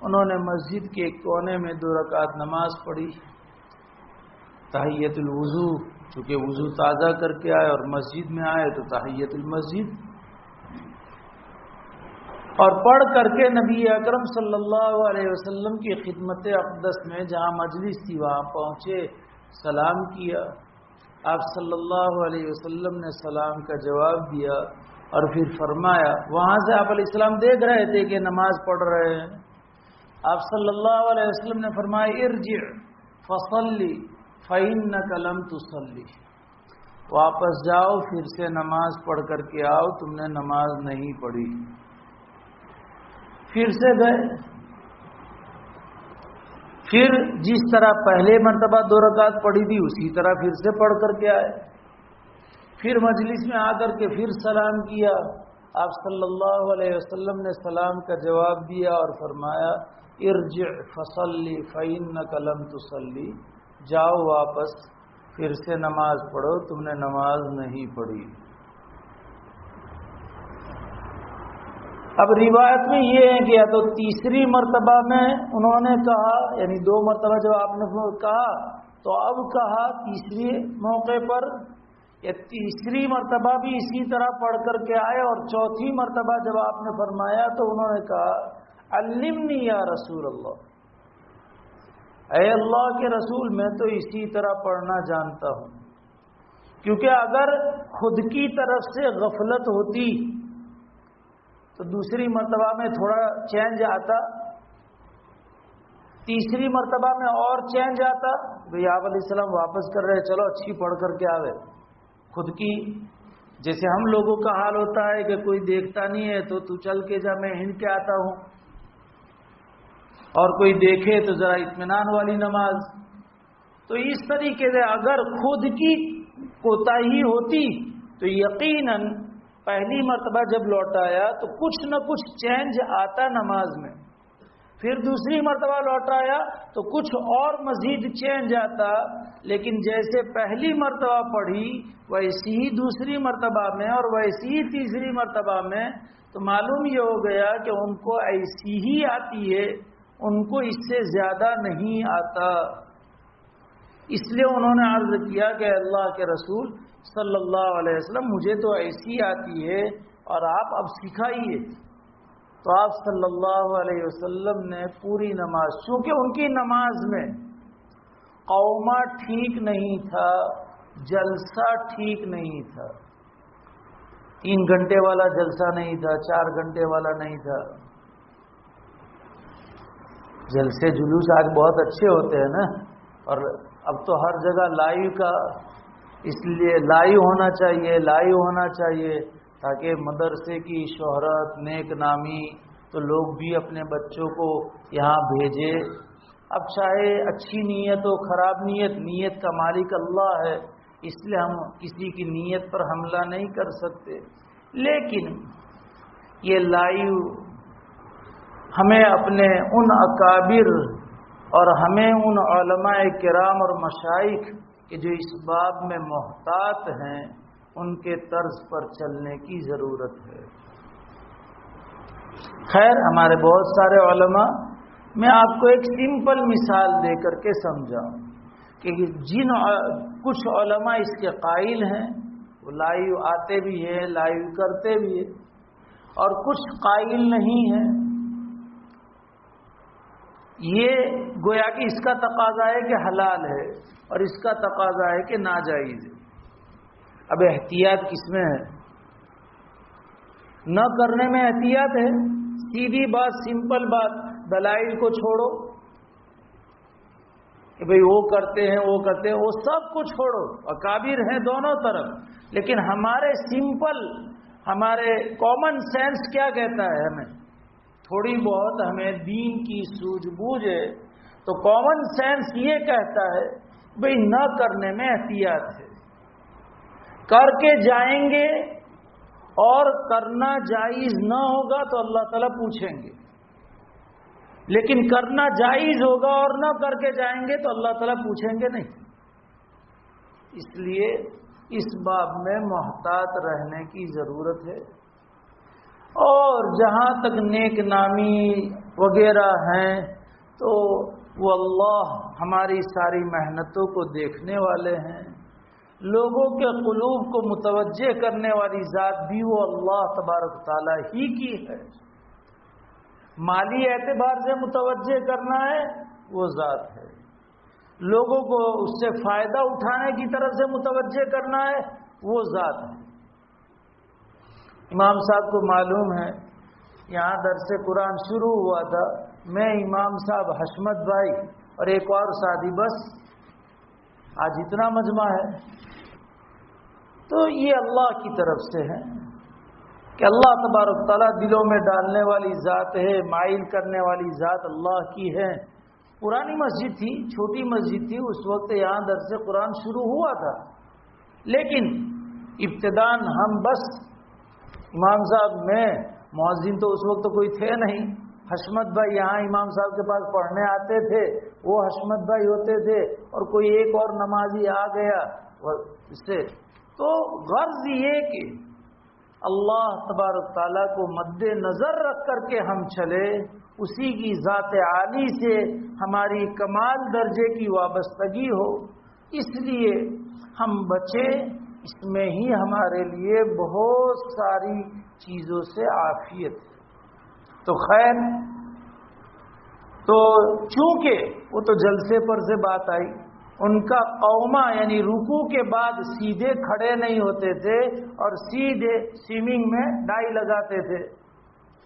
انہوں نے مسجد کے ایک کونے میں 2 رکعت نماز پڑھی، تحیۃ الوضو، چونکہ وضو تازہ کر کے آئے اور مسجد میں آئے تو تحیۃ المسجد، اور پڑھ کر کے نبی اکرم صلی اللہ علیہ وسلم کی خدمت اقدس میں جہاں مجلس تھی وہاں پہنچے، سلام کیا، آپ صلی اللہ علیہ وسلم نے سلام کا جواب دیا، اور پھر فرمایا، وہاں سے آپ علیہ السلام دیکھ رہے تھے کہ نماز پڑھ رہے ہیں، آپ صلی اللہ علیہ وسلم نے فرمایا، ارجع فصلی فإنک لم تصلی، واپس جاؤ پھر سے نماز پڑھ کر کے آؤ، تم نے نماز نہیں پڑھی۔ پھر سے گئے، پھر جس طرح پہلے مرتبہ 2 رکعت پڑھی تھی اسی طرح پھر سے پڑھ کر کے آئے، پھر مجلس میں آ کر کے پھر سلام کیا، آپ صلی اللہ علیہ وسلم نے سلام کا جواب دیا اور فرمایا، ارجع فصلی فإنک لم تصلی، جاؤ واپس پھر سے نماز پڑھو، تم نے نماز نہیں پڑھی۔ اب روایت میں یہ ہے کہ یا تو تیسری مرتبہ میں انہوں نے کہا، یعنی 2 مرتبہ جب آپ نے کہا تو اب کہا تیسری موقع پر، یا تیسری مرتبہ بھی اسی طرح پڑھ کر کے آئے اور چوتھی مرتبہ جب آپ نے فرمایا تو انہوں نے کہا علمنی یا رسول اللہ، اے اللہ کے رسول میں تو اسی طرح پڑھنا جانتا ہوں. کیونکہ اگر خود کی طرف سے غفلت ہوتی تو دوسری مرتبہ میں تھوڑا چینج آتا، تیسری مرتبہ میں اور چینج آتا. بھئی آپ علیہ السلام واپس کر رہے، چلو اچھی پڑھ کر کے آوے. خود کی جیسے ہم لوگوں کا حال ہوتا ہے کہ کوئی دیکھتا نہیں ہے تو چل کے جا، میں ہند کے آتا ہوں، اور کوئی دیکھے تو ذرا اطمینان والی نماز. تو اس طریقے سے اگر خود کی کوتاہی ہوتی تو یقیناً پہلی مرتبہ جب لوٹایا تو کچھ نہ کچھ چینج آتا نماز میں، پھر دوسری مرتبہ لوٹایا تو کچھ اور مزید چینج آتا. لیکن جیسے پہلی مرتبہ پڑھی ویسی ہی دوسری مرتبہ میں اور ویسی ہی تیسری مرتبہ میں، تو معلوم یہ ہو گیا کہ ان کو ایسی ہی آتی ہے، ان کو اس سے زیادہ نہیں آتا. اس لیے انہوں نے عرض کیا کہ اللہ کے رسول صلی اللہ علیہ وسلم مجھے تو ایسی آتی ہے اور آپ اب سکھائیے. تو آپ صلی اللہ علیہ وسلم نے پوری نماز، چونکہ ان کی نماز میں قومہ ٹھیک نہیں تھا، جلسہ ٹھیک نہیں تھا، 3 گھنٹے والا جلسہ نہیں تھا، 4 گھنٹے والا نہیں تھا. جلسے جلوس آج بہت اچھے ہوتے ہیں نا، اور اب تو ہر جگہ لائیو کا، اس لیے لائیو ہونا چاہیے، لائیو ہونا چاہیے تاکہ مدرسے کی شہرت، نیک نامی، تو لوگ بھی اپنے بچوں کو یہاں بھیجے. اب چاہے اچھی نیت ہو خراب نیت، نیت کا مالک اللہ ہے، اس لیے ہم کسی کی نیت پر حملہ نہیں کر سکتے. لیکن یہ لائیو ہمیں اپنے ان اکابر اور ہمیں ان علماء کرام اور مشائخ کہ جو اس باب میں محتاط ہیں ان کے طرز پر چلنے کی ضرورت ہے. خیر ہمارے بہت سارے علماء، میں آپ کو ایک سمپل مثال دے کر کے سمجھاؤں کہ جن کچھ علماء اس کے قائل ہیں، وہ لائیو آتے بھی ہیں، لائیو کرتے بھی ہیں، اور کچھ قائل نہیں ہیں. یہ گویا کہ اس کا تقاضا ہے کہ حلال ہے اور اس کا تقاضا ہے کہ ناجائز ہے. اب احتیاط کس میں ہے؟ نہ کرنے میں احتیاط ہے. سیدھی بات، سمپل بات، دلائل کو چھوڑو کہ بھئی وہ کرتے ہیں وہ کرتے ہیں، وہ سب کو چھوڑو، اکابر ہیں دونوں طرف. لیکن ہمارے سمپل، ہمارے کامن سینس کیا کہتا ہے؟ ہمیں تھوڑی بہت ہمیں دین کی سوجھ بوجھ ہے، تو کامن سینس یہ کہتا ہے بھئی نہ کرنے میں احتیاط ہے. کر کے جائیں گے اور کرنا جائز نہ ہوگا تو اللہ تعالیٰ پوچھیں گے، لیکن کرنا جائز ہوگا اور نہ کر کے جائیں گے تو اللہ تعالیٰ پوچھیں گے نہیں. اس لیے اس باب میں محتاط رہنے کی ضرورت ہے. اور جہاں تک نیک نامی وغیرہ ہیں تو وہ اللہ ہماری ساری محنتوں کو دیکھنے والے ہیں. لوگوں کے قلوب کو متوجہ کرنے والی ذات بھی وہ اللہ تبارک تعالیٰ ہی کی ہے. مالی اعتبار سے متوجہ کرنا ہے وہ ذات ہے، لوگوں کو اس سے فائدہ اٹھانے کی طرف سے متوجہ کرنا ہے وہ ذات ہے. امام صاحب کو معلوم ہے یہاں درس قرآن شروع ہوا تھا، میں امام صاحب حشمت بھائی اور ایک اور ساتھی، بس آج اتنا مجمع ہے. تو یہ اللہ کی طرف سے ہے کہ اللہ تبارک تعالیٰ دلوں میں ڈالنے والی ذات ہے، مائل کرنے والی ذات اللہ کی ہے. پرانی مسجد تھی، چھوٹی مسجد تھی، اس وقت یہاں درس قرآن شروع ہوا تھا، لیکن ابتداً ہم بس امام صاحب میں، مؤذن تو اس وقت کوئی تھے نہیں، حشمت بھائی یہاں امام صاحب کے پاس پڑھنے آتے تھے، وہ حشمت بھائی ہوتے تھے، اور کوئی ایک اور نمازی آ گیا اس سے. تو غرض یہ کہ اللہ تبارک تعالیٰ کو مد نظر رکھ کر کے ہم چلے، اسی کی ذات عالی سے ہماری کمال درجے کی وابستگی ہو. اس لیے ہم بچے اس میں ہی ہمارے لیے بہت ساری چیزوں سے عافیت ہے۔ تو خیر، تو چونکہ وہ تو جلسے پر سے بات آئی، ان کا قومہ یعنی رکوع کے بعد سیدھے کھڑے نہیں ہوتے تھے اور سیدھے سوئمنگ میں ڈائی لگاتے تھے،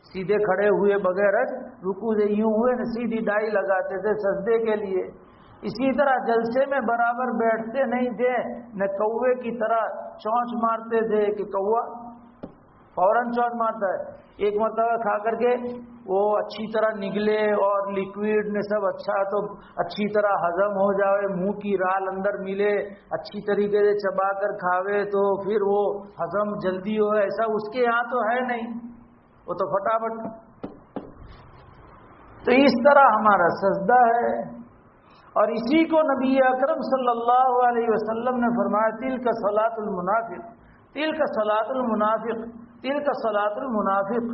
سیدھے کھڑے ہوئے بغیر رکوع سے یوں ہوئے نہ سیدھی ڈائی لگاتے تھے سجدے کے لیے۔ اسی طرح جلسے میں برابر بیٹھتے نہیں تھے، نہ کوے کی طرح چونچ مارتے تھے کہ کوا فوراً چونچ مارتا ہے، ایک مرتبہ کھا کر کے وہ اچھی طرح نگلے اور لیکوڈ میں سب اچھا تو اچھی طرح ہضم ہو جائے، منہ کی رال اندر ملے، اچھی طریقے سے چبا کر کھاوے تو پھر وہ ہضم جلدی ہو، ایسا اس کے یہاں تو ہے نہیں، وہ تو فٹافٹ۔ تو اس طرح ہمارا سجدہ ہے، اور اسی کو نبی اکرم صلی اللہ علیہ وسلم نے فرمایا تلک صلاۃ المنافق، تلک صلاۃ المنافق، تلک صلاۃ المنافق،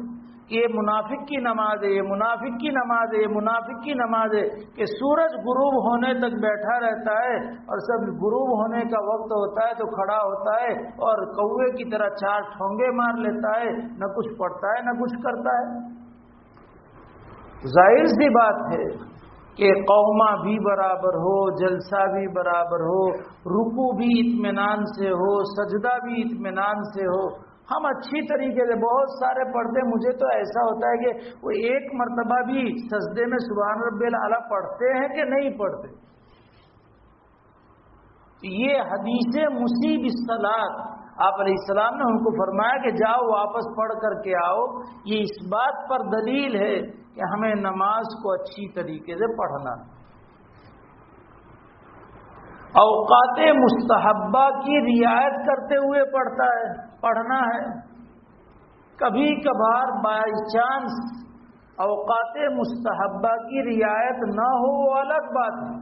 یہ منافق کی نماز ہے، یہ منافق کی نماز ہے، یہ منافق کی نماز ہے، کہ سورج غروب ہونے تک بیٹھا رہتا ہے اور سب غروب ہونے کا وقت ہوتا ہے تو کھڑا ہوتا ہے اور کوے کی طرح چار ٹھونگے مار لیتا ہے، نہ کچھ پڑھتا ہے نہ کچھ کرتا ہے۔ ظاہر سی بات ہے کہ قومہ بھی برابر ہو، جلسہ بھی برابر ہو، رکوع بھی اطمینان سے ہو، سجدہ بھی اطمینان سے ہو، ہم اچھی طریقے سے بہت سارے پڑھتے، مجھے تو ایسا ہوتا ہے کہ وہ ایک مرتبہ بھی سجدے میں سبحان ربی الاعلیٰ پڑھتے ہیں کہ نہیں پڑھتے۔ یہ حدیث مصیب الصلاۃ، آپ علیہ السلام نے ان کو فرمایا کہ جاؤ واپس پڑھ کر کے آؤ، یہ اس بات پر دلیل ہے کہ ہمیں نماز کو اچھی طریقے سے پڑھنا، اوقات مستحبہ کی رعایت کرتے ہوئے پڑھنا ہے۔ کبھی کبھار بائی چانس اوقات مستحبہ کی رعایت نہ ہو وہ الگ بات ہے،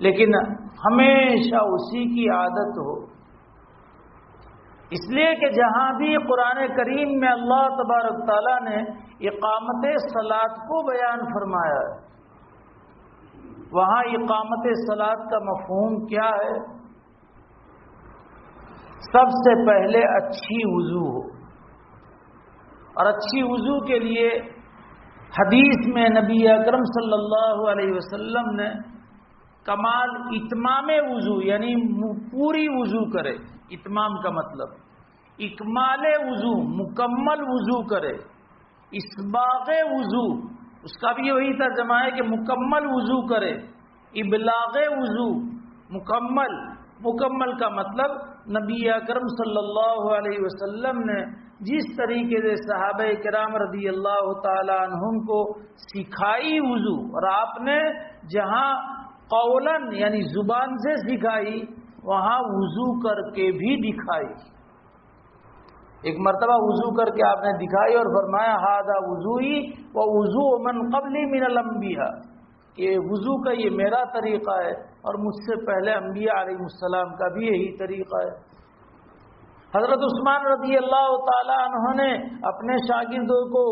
لیکن ہمیشہ اسی کی عادت ہو، اس لیے کہ جہاں بھی قرآن کریم میں اللہ تبارک تعالیٰ نے اقامت صلاۃ کو بیان فرمایا ہے، وہاں اقامت صلاۃ کا مفہوم کیا ہے؟ سب سے پہلے اچھی وضو ہو، اور اچھی وضو کے لیے حدیث میں نبی اکرم صلی اللہ علیہ وسلم نے کمال اتمام وضو یعنی پوری وضو کرے، اتمام کا مطلب اکمال وضو، مکمل وضو کرے، اسباغ وضو اس کا بھی وہی ترجمہ ہے کہ مکمل وضو کرے، ابلاغ وضو مکمل کا مطلب نبی اکرم صلی اللہ علیہ وسلم نے جس طریقے سے صحابہ کرام رضی اللہ تعالی عنہم کو سکھائی وضو، اور آپ نے جہاں قولاً یعنی زبان سے سکھائی وہاں وضو کر کے بھی دکھائی، ایک مرتبہ وضو کر کے آپ نے دکھائی اور فرمایا ھذا وضوئی و وضو من قبلی من الانبیاء، کہ وضو کا یہ میرا طریقہ ہے اور مجھ سے پہلے انبیاء علیہ السلام کا بھی یہی طریقہ ہے۔ حضرت عثمان رضی اللہ تعالی عنہ نے اپنے شاگردوں کو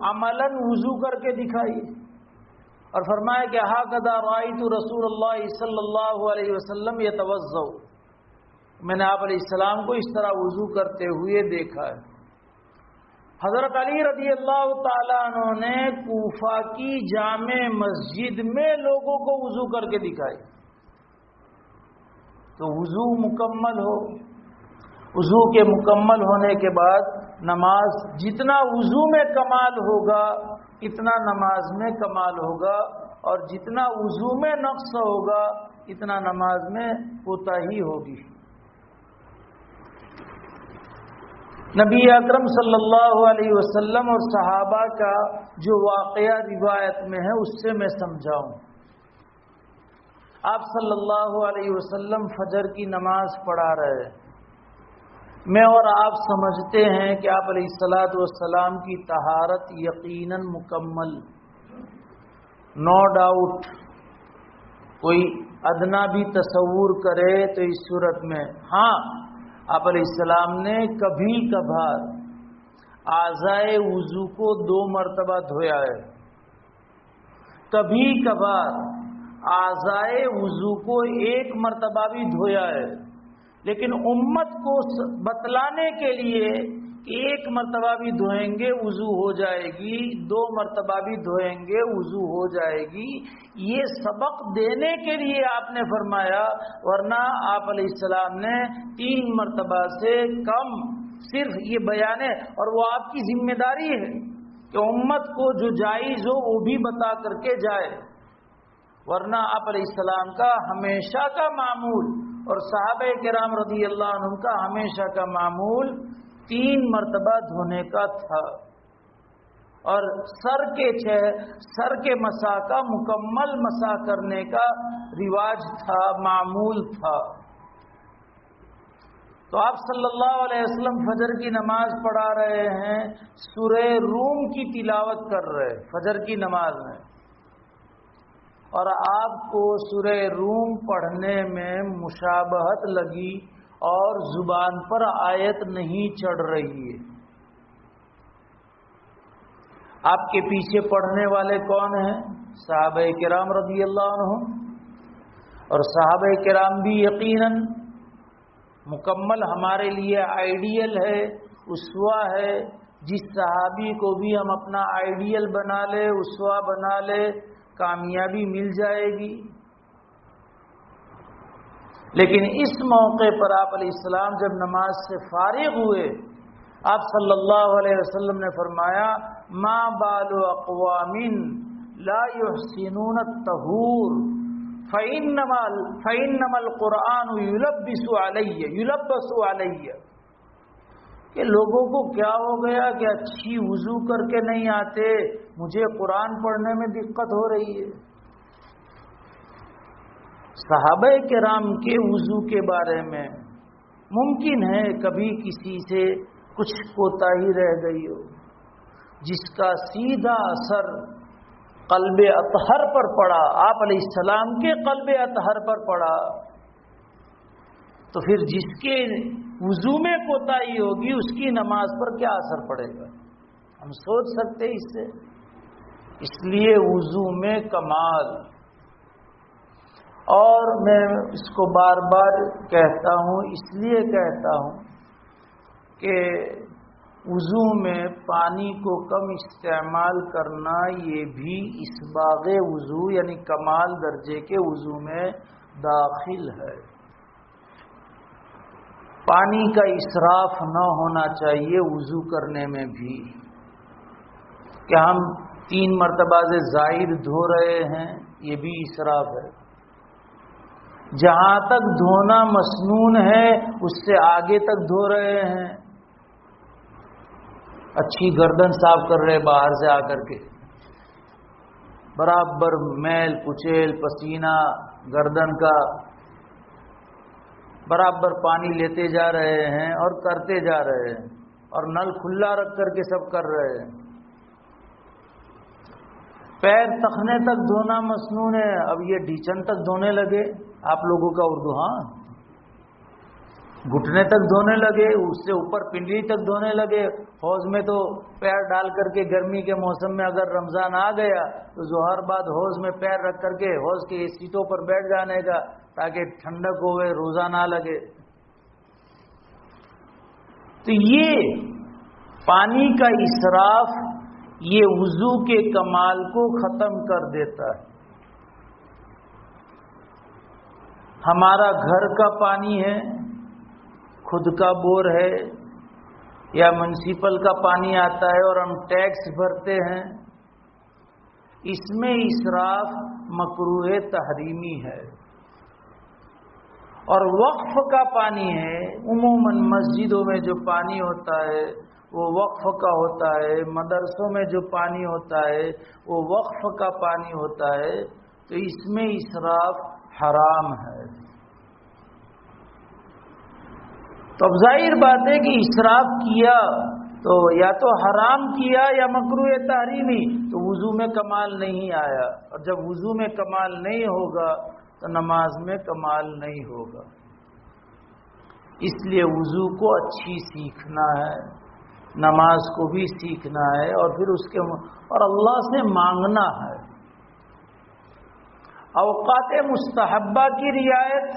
عملاً وضو کر کے دکھائی اور فرمایا کہ ھذا رأیت رسول اللہ صلی اللہ علیہ وسلم یتوضأ، میں نے آپ علیہ السلام کو اس طرح وضو کرتے ہوئے دیکھا ہے۔ حضرت علی رضی اللہ تعالیٰ عنہ نے کوفہ کی جامع مسجد میں لوگوں کو وضو کر کے دکھائی۔ تو وضو مکمل ہو، وضو کے مکمل ہونے کے بعد نماز، جتنا وضو میں کمال ہوگا اتنا نماز میں کمال ہوگا، اور جتنا وضو میں نقص ہوگا اتنا نماز میں کوتاہی ہوگی۔ نبی اکرم صلی اللہ علیہ وسلم اور صحابہ کا جو واقعہ روایت میں ہے اس سے میں سمجھاؤں۔ آپ صلی اللہ علیہ وسلم فجر کی نماز پڑھا رہے ہیں، میں اور آپ سمجھتے ہیں کہ آپ علیہ الصلاۃ والسلام کی طہارت یقیناً مکمل، نو ڈاؤٹ، کوئی ادنا بھی تصور کرے تو اس صورت میں ہاں آپ علیہ السلام نے کبھی کبھار اعضائے وضو کو 2 مرتبہ دھویا ہے، کبھی کبھار اعضائے وضو کو 1 مرتبہ بھی دھویا ہے، لیکن امت کو بتلانے کے لیے کہ ایک مرتبہ بھی دھوئیں گے وضو ہو جائے گی، 2 مرتبہ بھی دھوئیں گے وضو ہو جائے گی، یہ سبق دینے کے لیے آپ نے فرمایا، ورنہ آپ علیہ السلام نے 3 مرتبہ سے کم صرف یہ بیان ہے، اور وہ آپ کی ذمہ داری ہے کہ امت کو جو جائز ہو وہ بھی بتا کر کے جائے، ورنہ آپ علیہ السلام کا ہمیشہ کا معمول اور صحابہ کرام رضی اللہ عنہم کا ہمیشہ کا معمول 3 مرتبہ دھونے کا تھا، اور سر کے مسح کا مکمل مسح کرنے کا رواج تھا، معمول تھا۔ تو آپ صلی اللہ علیہ وسلم فجر کی نماز پڑھا رہے ہیں، سورہ روم کی تلاوت کر رہے فجر کی نماز میں، اور آپ کو سورہ روم پڑھنے میں مشابہت لگی اور زبان پر آیت نہیں چڑھ رہی ہے۔ آپ کے پیچھے پڑھنے والے کون ہیں؟ صحابہ کرام رضی اللہ عنہم، اور صحابہ کرام بھی یقیناً مکمل ہمارے لیے آئیڈیل ہے، اسوہ ہے۔ جس صحابی کو بھی ہم اپنا آئیڈیل بنا لے، اسوہ بنا لے، کامیابی مل جائے گی۔ لیکن اس موقع پر آپ علیہ السلام جب نماز سے فارغ ہوئے، آپ صلی اللہ علیہ وسلم نے فرمایا، ما بال اقوام لا يحسنون الطہور فإنما القرآن يلبس علی، کہ لوگوں کو کیا ہو گیا کہ اچھی وضو کر کے نہیں آتے، مجھے قرآن پڑھنے میں دقت ہو رہی ہے۔ صحابہ کرام کے وضو کے بارے میں ممکن ہے کبھی کسی سے کچھ کوتاہی رہ گئی ہو، جس کا سیدھا اثر قلب اطہر پر پڑا، آپ علیہ السلام کے قلب اطہر پر پڑا، تو پھر جس کے وضو میں کوتاہی ہوگی اس کی نماز پر کیا اثر پڑے گا، ہم سوچ سکتے اس سے۔ اس لیے وضو میں کمال، اور میں اس کو بار بار کہتا ہوں، اس لیے کہتا ہوں کہ وضو میں پانی کو کم استعمال کرنا یہ بھی اسباغ وضو یعنی کمال درجے کے وضو میں داخل ہے۔ پانی کا اسراف نہ ہونا چاہیے وضو کرنے میں بھی، کہ ہم 3 مرتبہ سے زائد دھو رہے ہیں، یہ بھی اسراف ہے۔ جہاں تک دھونا مسنون ہے اس سے آگے تک دھو رہے ہیں، اچھی گردن صاف کر رہے باہر سے آ کر کے، برابر میل کچیل پسینہ گردن کا برابر پانی لیتے جا رہے ہیں اور کرتے جا رہے ہیں، اور نل کھلا رکھ کر کے سب کر رہے ہیں۔ پیر تخنے تک دھونا مسنون ہے، اب یہ ڈھیچن تک دھونے لگے، آپ لوگوں کا اردو، ہاں، گھٹنے تک دھونے لگے، اس سے اوپر پنڈلی تک دھونے لگے۔ حوض میں تو پیر ڈال کر کے گرمی کے موسم میں اگر رمضان آ گیا تو ظہر بعد حوض میں پیر رکھ کر کے حوض کی سیٹوں پر بیٹھ جانے کا، تاکہ ٹھنڈک ہوئے، روزہ نہ لگے۔ تو یہ پانی کا اسراف یہ وضو کے کمال کو ختم کر دیتا ہے۔ ہمارا گھر کا پانی ہے، خود کا بور ہے یا میونسپل کا پانی آتا ہے اور ہم ٹیکس بھرتے ہیں، اس میں اسراف مکروہ تحریمی ہے۔ اور وقف کا پانی ہے، عموماً مسجدوں میں جو پانی ہوتا ہے وہ وقف کا ہوتا ہے، مدرسوں میں جو پانی ہوتا ہے وہ وقف کا پانی ہوتا ہے، تو اس میں اسراف حرام ہے۔ تو اب ظاہر بات ہے کہ اسراف کیا تو یا تو حرام کیا یا مکروہ تحریمی، تو وضو میں کمال نہیں آیا، اور جب وضو میں کمال نہیں ہوگا تو نماز میں کمال نہیں ہوگا۔ اس لیے وضو کو اچھی سیکھنا ہے، نماز کو بھی سیکھنا ہے، اور پھر اس کے اور اللہ سے مانگنا ہے۔ اوقات مستحبہ کی رعایت،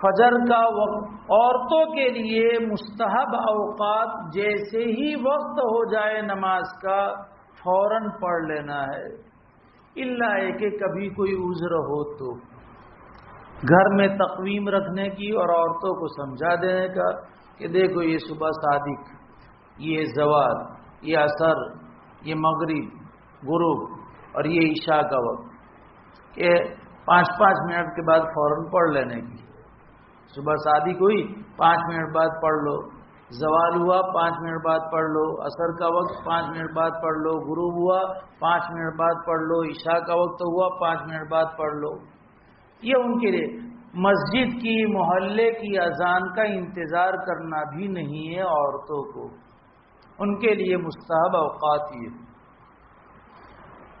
فجر کا وقت عورتوں کے لیے مستحب اوقات جیسے ہی وقت ہو جائے نماز کا فوراً پڑھ لینا ہے، الا ہے کہ کبھی کوئی عذر ہو تو گھر میں تقویم رکھنے کی اور عورتوں کو سمجھا دینے کا کہ دیکھو یہ صبح صادق، یہ زوال، یہ عصر، یہ مغرب، غروب اور یہ عشاء کا وقت، کہ 5-5 منٹ کے بعد فوراً پڑھ لینے کی۔ صبح صادق ہوئی 5 منٹ بعد پڑھ لو، زوال ہوا 5 منٹ بعد پڑھ لو، عصر کا وقت 5 منٹ بعد پڑھ لو، غروب ہوا 5 منٹ بعد پڑھ لو، عشاء کا وقت ہوا 5 منٹ بعد پڑھ لو۔ یہ ان کے لیے مسجد کی، محلے کی اذان کا انتظار کرنا بھی نہیں ہے عورتوں کو، ان کے لیے مستحب اوقات یہ۔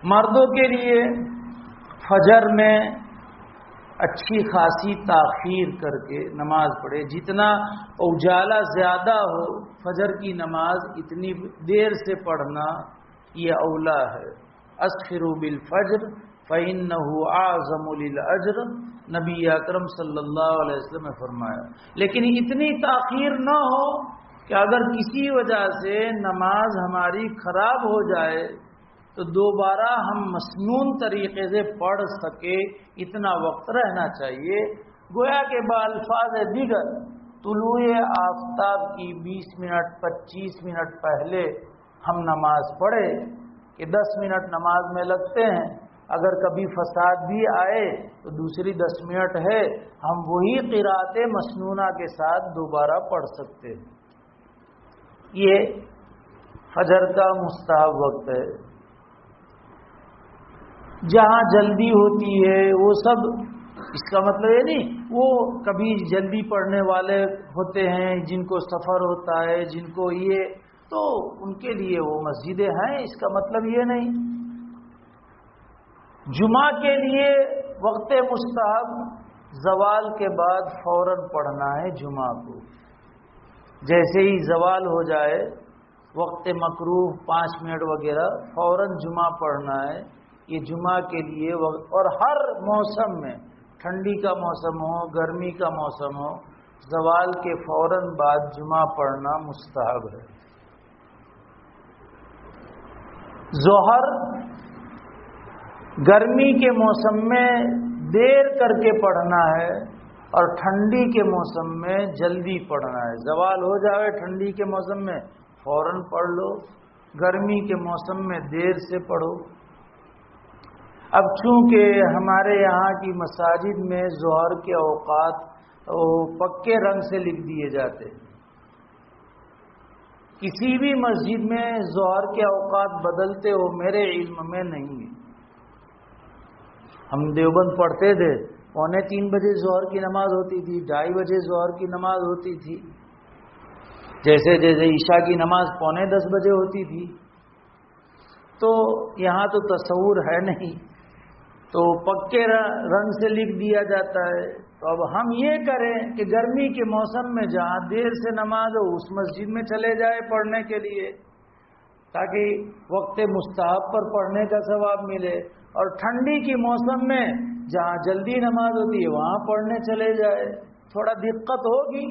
مردوں کے لیے فجر میں اچھی خاصی تاخیر کر کے نماز پڑھے، جتنا اجالا زیادہ ہو فجر کی نماز اتنی دیر سے پڑھنا یہ اولا ہے۔ اسفروا بالفجر فإنه اعظم للأجر، نبی اکرم صلی اللہ علیہ وسلم نے فرمایا۔ لیکن اتنی تاخیر نہ ہو کہ اگر کسی وجہ سے نماز ہماری خراب ہو جائے تو دوبارہ ہم مسنون طریقے سے پڑھ سکے، اتنا وقت رہنا چاہیے۔ گویا کہ بالفاظ دیگر طلوع آفتاب کی 20 منٹ 25 منٹ پہلے ہم نماز پڑھے کہ 10 منٹ نماز میں لگتے ہیں، اگر کبھی فساد بھی آئے تو دوسری 10 منٹ ہے، ہم وہی قرات مسنونہ کے ساتھ دوبارہ پڑھ سکتے ہیں۔ یہ فجر کا مستحب وقت ہے۔ جہاں جلدی ہوتی ہے وہ سب، اس کا مطلب یہ نہیں وہ کبھی جلدی پڑھنے والے ہوتے ہیں جن کو سفر ہوتا ہے، جن کو یہ، تو ان کے لیے وہ مسجدیں ہیں، اس کا مطلب یہ نہیں۔ جمعہ کے لیے وقت مستحب زوال کے بعد فوراً پڑھنا ہے جمعہ کو، جیسے ہی زوال ہو جائے وقت مکروہ 5 منٹ وغیرہ فوراً جمعہ پڑھنا ہے، یہ جمعہ کے لیے وقت۔ اور ہر موسم میں، ٹھنڈی کا موسم ہو، گرمی کا موسم ہو، زوال کے فوراً بعد جمعہ پڑھنا مستحب ہے۔ ظہر گرمی کے موسم میں دیر کر کے پڑھنا ہے اور ٹھنڈی کے موسم میں جلدی پڑھنا ہے۔ زوال ہو جائے ٹھنڈی کے موسم میں فوراً پڑھ لو، گرمی کے موسم میں دیر سے پڑھو۔ اب چونکہ ہمارے یہاں کی مساجد میں ظہر کے اوقات پکے رنگ سے لکھ دیے جاتے، کسی بھی مسجد میں ظہر کے اوقات بدلتے ہو میرے علم میں نہیں ہے۔ ہم دیوبند پڑھتے تھے 2:45 بجے ظہر کی نماز ہوتی تھی، 2:30 بجے ظہر کی نماز ہوتی تھی، جیسے عشاء کی نماز 9:45 بجے ہوتی تھی۔ تو یہاں تو تصور ہے نہیں، تو پکے رنگ سے لکھ دیا جاتا ہے۔ تو اب ہم یہ کریں کہ گرمی کے موسم میں جہاں دیر سے نماز ہو اس مسجد میں چلے جائے پڑھنے کے لیے، تاکہ وقت مستحب پر پڑھنے کا ثواب ملے، اور ٹھنڈی کی موسم میں جہاں جلدی نماز ہوتی ہے وہاں پڑھنے چلے جائے۔ تھوڑا دقت ہوگی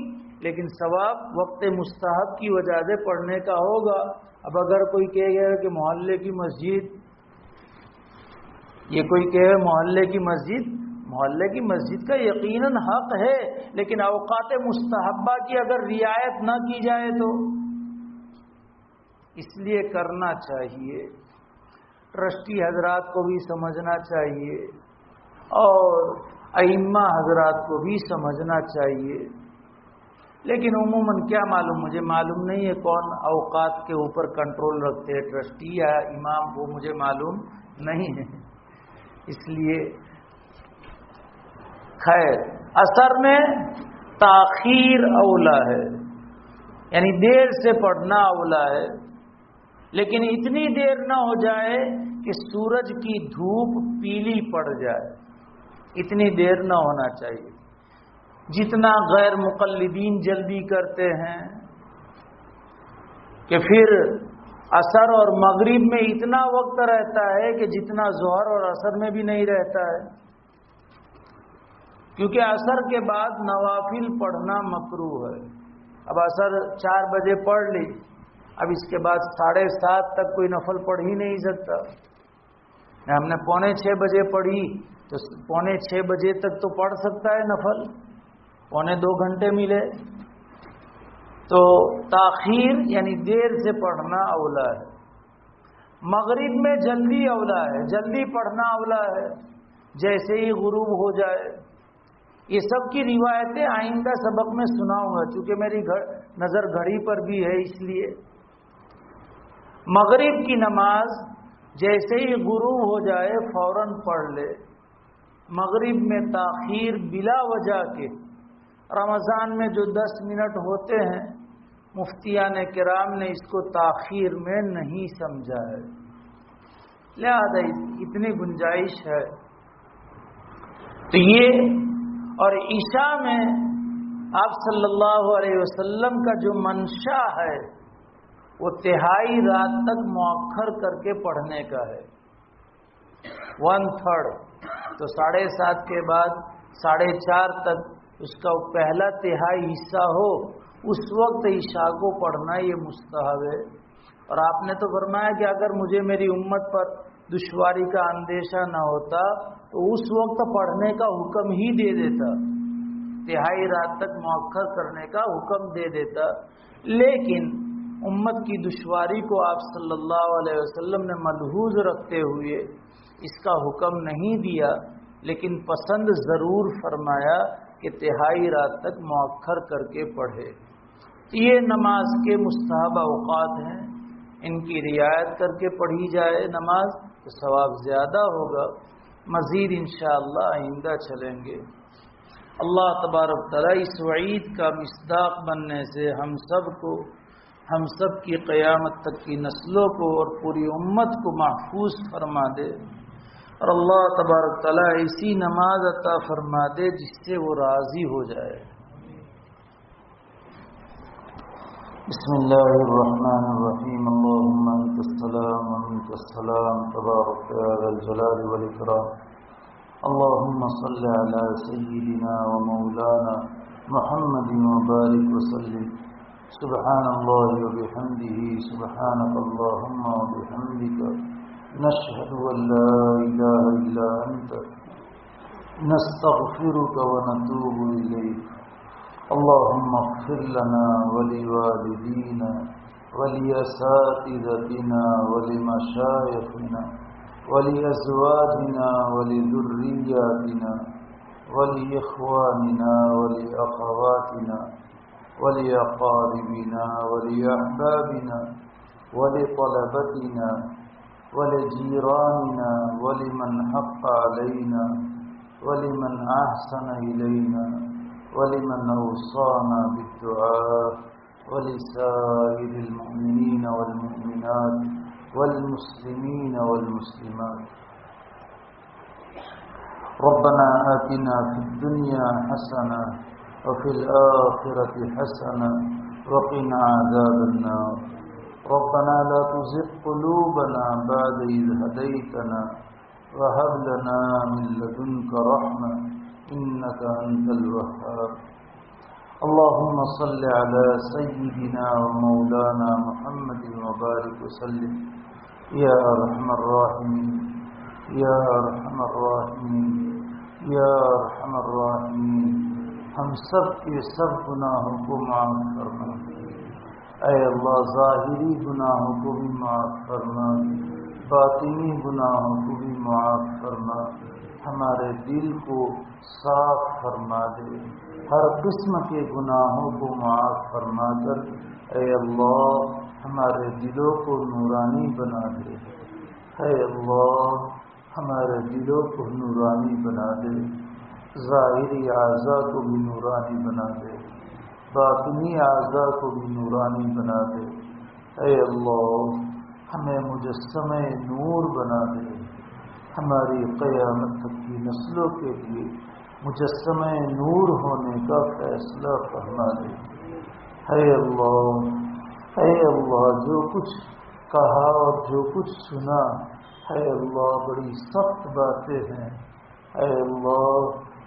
لیکن ثواب وقت مستحب کی وجہ سے پڑھنے کا ہوگا۔ اب اگر کوئی کہے گا کہ محلے کی مسجد، یہ کوئی کہے محلے کی مسجد کا یقیناً حق ہے، لیکن اوقات مستحبہ کی اگر رعایت نہ کی جائے تو اس لیے کرنا چاہیے۔ ٹرسٹی حضرات کو بھی سمجھنا چاہیے اور ائمہ حضرات کو بھی سمجھنا چاہیے، لیکن عموماً کیا معلوم، مجھے معلوم نہیں ہے کون اوقات کے اوپر کنٹرول رکھتے ہیں، ٹرسٹی یا امام، وہ مجھے معلوم نہیں ہے۔ اس لیے خیر، عصر میں تاخیر اولا ہے، یعنی دیر سے پڑھنا اولا ہے، لیکن اتنی دیر نہ ہو جائے کہ سورج کی دھوپ پیلی پڑ جائے، اتنی دیر نہ ہونا چاہیے۔ جتنا غیر مقلدین جلدی کرتے ہیں کہ پھر عصر اور مغرب میں اتنا وقت رہتا ہے کہ جتنا ظہر اور عصر میں بھی نہیں رہتا ہے، کیونکہ عصر کے بعد نوافل پڑھنا مکروہ ہے۔ اب عصر 4 بجے پڑھ لی، اب اس کے بعد 7:30 تک کوئی نفل پڑھ ہی نہیں سکتا۔ ہم نے 5:45 بجے پڑھی تو 5:45 بجے تک تو پڑھ سکتا ہے نفل، 2.25 گھنٹے ملے۔ تو تاخیر یعنی دیر سے پڑھنا اولا ہے۔ مغرب میں جلدی اولا ہے، جلدی پڑھنا اولا ہے، جیسے ہی غروب ہو جائے۔ یہ سب کی روایتیں آئندہ سبق میں سناؤں گا، چونکہ میری نظر گھڑی پر بھی ہے، اس لیے مغرب کی نماز جیسے ہی غروب ہو جائے فوراً پڑھ لے۔ مغرب میں تاخیر بلا وجہ کے، رمضان میں جو 10 منٹ ہوتے ہیں، مفتیان کرام نے اس کو تاخیر میں نہیں سمجھا ہے، لہذا اتنی گنجائش ہے۔ تو یہ اور عشاء میں آپ صلی اللہ علیہ وسلم کا جو منشا ہے وہ 1/3 رات تک مؤخر کر کے پڑھنے کا ہے، 1/3۔ تو 7:30 کے بعد 4:30 تک اس کا پہلا 1/3 حصہ ہو، اس وقت عشاء کو پڑھنا یہ مستحب ہے۔ اور آپ نے تو فرمایا کہ اگر مجھے میری امت پر دشواری کا اندیشہ نہ ہوتا تو اس وقت پڑھنے کا حکم ہی دے دیتا، 1/3 رات تک مؤخر کرنے کا حکم دے دیتا، لیکن امت کی دشواری کو آپ صلی اللہ علیہ وسلم نے ملحوظ رکھتے ہوئے اس کا حکم نہیں دیا، لیکن پسند ضرور فرمایا کہ 1/3 رات تک مؤخر کر کے پڑھے۔ یہ نماز کے مستحب اوقات ہیں، ان کی رعایت کر کے پڑھی جائے نماز تو ثواب زیادہ ہوگا۔ مزید انشاءاللہ آئندہ چلیں گے۔ اللہ تبارک تعالیٰ اس وعید کا مصداق بننے سے ہم سب کی قیامت تک کی نسلوں کو اور پوری امت کو محفوظ فرما دے، اور اللہ تبارک تعالیٰ ایسی نماز عطا فرما دے جس سے وہ راضی ہو جائے۔ بسم اللہ الرحمن الرحیم۔ اللہم انت السلام ومنک السلام تبارک یا ذا الجلال والاکرام۔ اللہم صل علی سیدنا ومولانا محمد وبارک وسلم۔ سبحان اللہ وبحمدہ، سبحانک اللہم وبحمدک، نشہد ان لا الہ الا انت، نستغفرک ونتوب الیک۔ اللہم اغفر لنا ولوالدینا ولاساتذتنا ولمشایخنا ولازواجنا ولذریاتنا ولاخواننا ولاخواتنا ولأقاربنا ولأحبابنا ولطلبتنا ولجيراننا ولمن حق علينا ولمن أحسن إلينا ولمن أوصانا بالدعاء ولسائر المؤمنين والمؤمنات والمسلمين والمسلمات۔ ربنا آتنا في الدنيا حسنة وفي الآخرة حسنة وقنا عذاب النار۔ ربنا لا تزغ قلوبنا بعد إذ هديتنا وهب لنا من لدنك رحمة إنك أنت الوهاب۔ اللهم صل على سيدنا ومولانا محمد وبارك وسلم يا أرحم الراحمين يا أرحم الراحمين يا أرحم الراحمين۔ ہم سب کے سب گناہوں کو معاف فرما، اے اللہ ظاہری گناہوں کو بھی معاف فرما، باطنی گناہوں کو بھی معاف فرما، ہمارے دل کو صاف فرما دے، ہر قسم کے گناہوں کو معاف فرما کر اے اللہ ہمارے دلوں کو نورانی بنا دے، اے اللہ ہمارے دلوں کو نورانی بنا دے، ظاہری اعضاء کو بھی نورانی بنا دے، باطنی اعضاء کو بھی نورانی بنا دے، اے اللہ ہمیں مجسمہ نور بنا دے، ہماری قیامت تک کی نسلوں کے لیے مجسمہ نور ہونے کا فیصلہ فرما دے۔ اے اللہ جو کچھ کہا اور جو کچھ سنا اے اللہ بڑی سخت باتیں ہیں، اے اللہ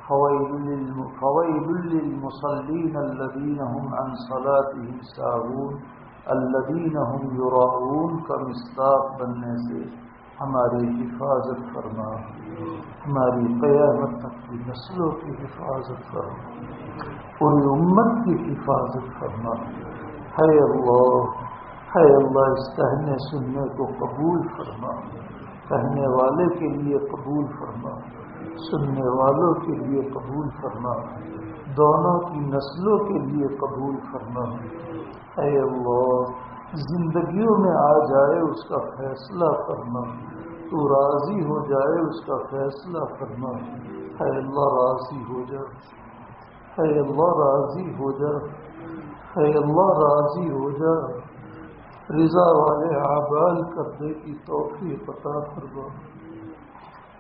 فویل فويل للمصلين الذين هم عن صلاتهم ساهون الذين هم يراؤون کا مصداق بننے سے ہماری حفاظت فرما، ہماری قیامت تک کی نسلوں کی حفاظت فرما، پوری امت کی حفاظت فرما۔ ہے اللہ اس کہنے سننے کو قبول فرما، کہنے والے کے لیے قبول فرما، سننے والوں کے لیے قبول فرما، دونوں کی نسلوں کے لیے قبول فرما۔ اے اللہ زندگیوں میں آ جائے اس کا فیصلہ فرما، تو راضی ہو جائے اس کا فیصلہ فرما۔ اے اللہ راضی ہو جا، اے اللہ راضی ہو جا، اے اللہ راضی ہو جا، رضا والے اعمال کرنے کی توفیق عطا فرما،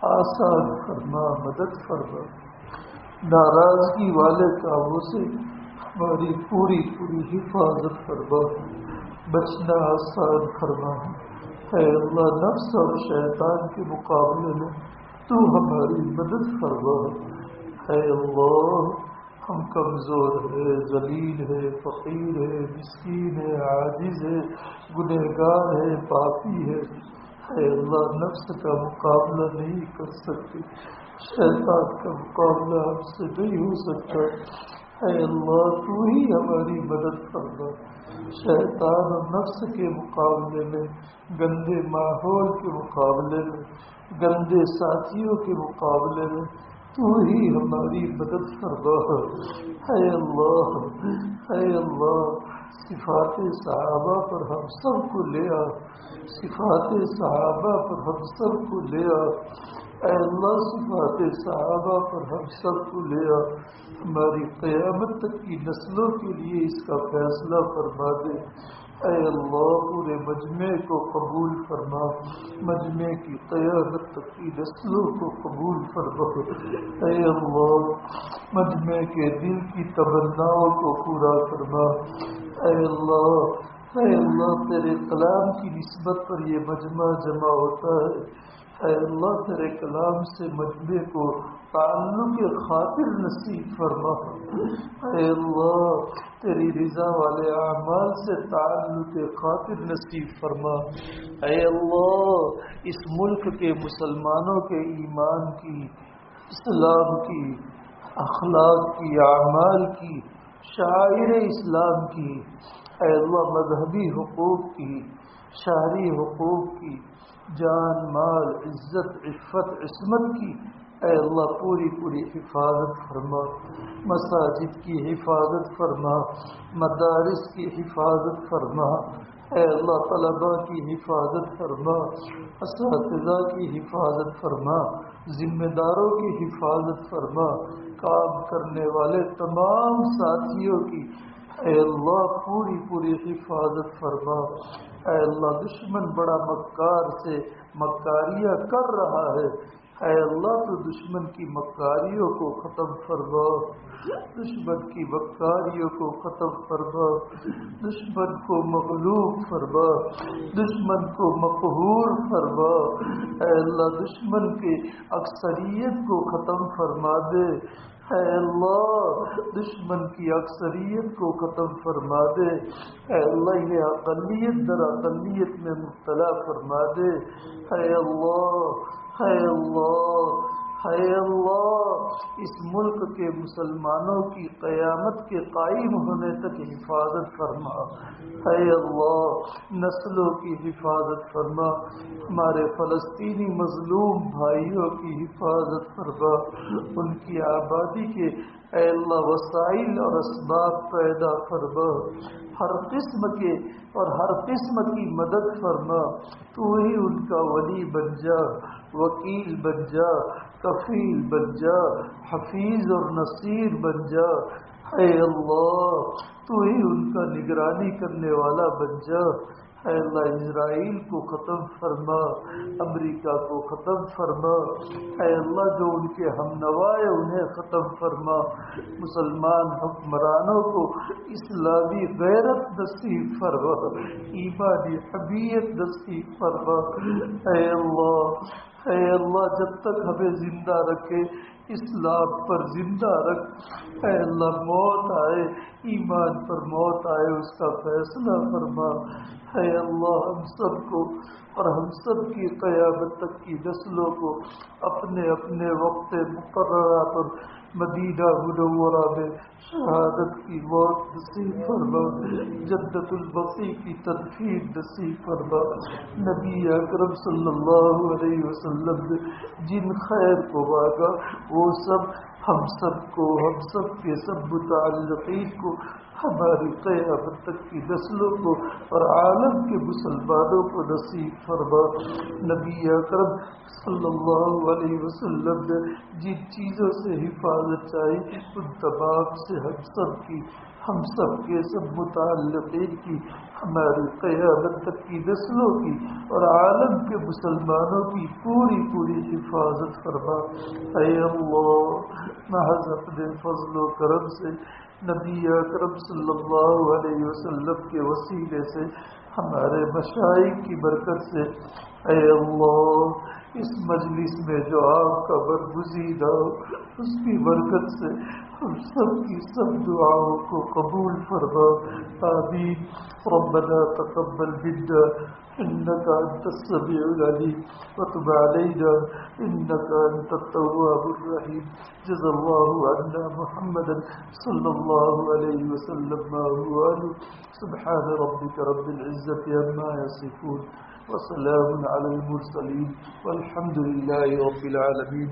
آسان فرما، مدد فرما، ناراضگی والے کاموں سے ہماری پوری حفاظت فرما، بچنا آسان فرما۔ اے اللہ نفس اور شیطان کے مقابلے میں تو ہماری مدد فرما۔ اے اللہ ہم کمزور ہے، ذلیل ہے، فقیر ہے، مسکین ہے، عاجز ہے، گنہگار ہے، پاپی ہے۔ اے اللہ نفس کا مقابلہ نہیں کر سکتے، شیطان کا مقابلہ ہم سے نہیں ہو سکتا۔ اے اللہ تو ہی ہماری مدد فرما، شیطان اور نفس کے مقابلے میں، گندے ماحول کے مقابلے میں، گندے ساتھیوں کے مقابلے میں تو ہی ہماری مدد فرما۔ اے اللہ صفات صحابہ پر ہم سب کو لے آ، صفات صحابہ پر ہم سب کو لے آ، اے اللہ صفات صحابہ پر ہم سب کو لے آ، ہماری قیامت تک کی نسلوں کے لیے اس کا فیصلہ فرما دے۔ اے اللہ پورے مجمع کو قبول فرما، مجمع کی قیامت تک کی نسلوں کو قبول فرما۔ اے اللہ مجمع کے دل کی تمناؤں کو پورا فرما۔ اے اللہ تیرے کلام کی نسبت پر یہ مجمع جمع ہوتا ہے، اے اللہ تیرے کلام سے مجمع کو تعلق خاطر نصیب فرما۔ اے اللہ تیری رضا والے اعمال سے تعلق خاطر نصیب فرما۔ اے اللہ اس ملک کے مسلمانوں کے ایمان کی، اسلام کی، اخلاق کی، اعمال کی، شاعر اسلام کی، اے اللہ مذہبی حقوق کی، شہری حقوق کی، جان مال عزت عفت عصمت کی، اے اللہ پوری حفاظت فرما۔ مساجد کی حفاظت فرما، مدارس کی حفاظت فرما، اے اللہ طلباء کی حفاظت فرما، اساتذہ کی حفاظت فرما، ذمہ داروں کی حفاظت فرما، کام کرنے والے تمام ساتھیوں کی اے اللہ پوری حفاظت فرما۔ اے اللہ دشمن بڑا مکار سے مکاریاں کر رہا ہے، اے اللہ تو دشمن کی مکاریوں کو ختم فرما، دشمن کی مکاریوں کو ختم فرما، دشمن کو مغلوب فرما، دشمن کو مقہور فرما، اے اللہ دشمن کی اکثریت کو ختم فرما دے، اے اللہ دشمن کی اکثریت کو ختم فرما دے، اے اللہ یہ اقلیت در اقلیت میں مبتلا فرما دے، اے اللہ اس ملک کے مسلمانوں کی قیامت کے قائم ہونے تک حفاظت فرما، اے اللہ نسلوں کی حفاظت فرما، ہمارے فلسطینی مظلوم بھائیوں کی حفاظت فرما، ان کی آبادی کے اے اللہ وسائل اور اسباب پیدا فرما، ہر قسم کے اور ہر قسم کی مدد فرما، تو ہی ان کا ولی بن جا، وکیل بن جا، کفیل بن جا، حفیظ اور نصیر بن جا، اے اللہ تو ہی ان کا نگرانی کرنے والا بن جا، اے اللہ اسرائیل کو ختم فرما، امریکہ کو ختم فرما، اے اللہ جو ان کے ہم نوا ہے انہیں ختم فرما، مسلمان حکمرانوں کو اسلامی غیرت نصیب فرما، ایمانی حمیت نصیب فرما، اے اللہ جب تک ہمیں زندہ رکھے اسلام پر زندہ رکھ، اے اللہ موت آئے ایمان پر موت آئے اس کا فیصلہ فرما، اے اللہ ہم سب کو اور ہم سب کی قیامت تک کی نسلوں کو اپنے اپنے وقت مقررہ پر مدینہ منورہ میں شہادت کی موت نصیب فرما، جنت البقیع کی تدفین نصیب فرما، نبی اکرم صلی اللہ علیہ وسلم نے جن خیر کو مانگا وہ سب ہم سب کو، ہم سب کے سب متعلقین کو، ہماری قیامت تک کی نسلوں کو اور عالم کے مسلمانوں کو نصیب فرما، نبی اکرم صلی اللہ علیہ وسلم نے جن چیزوں سے حفاظت چاہی ان تمام سے ہم سب کے سب متعلقین کی، ہماری قیامت تک کی نسلوں کی اور عالم کے مسلمانوں کی پوری پوری حفاظت فرما، اے اللہ محض اپنے فضل و کرم سے نبی اکرم صلی اللہ علیہ وسلم کے وسیلے سے ہمارے مشائخ کی برکت سے، اے اللہ اس مجلس میں جو آپ کا برگزیدہ ہو اس کی برکت سے ہم سب کی سب دعاؤں کو قبول فرما، آمین۔ ربنا تقبل منا إنك أنت السميع العليم وتب علينا إنك أنت التواب الرحيم، جزا الله عنا محمدا صلى الله عليه وسلم ما هو أهله، سبحان ربك رب العزة عما يصفون وسلام على المرسلين والحمد لله رب العالمين۔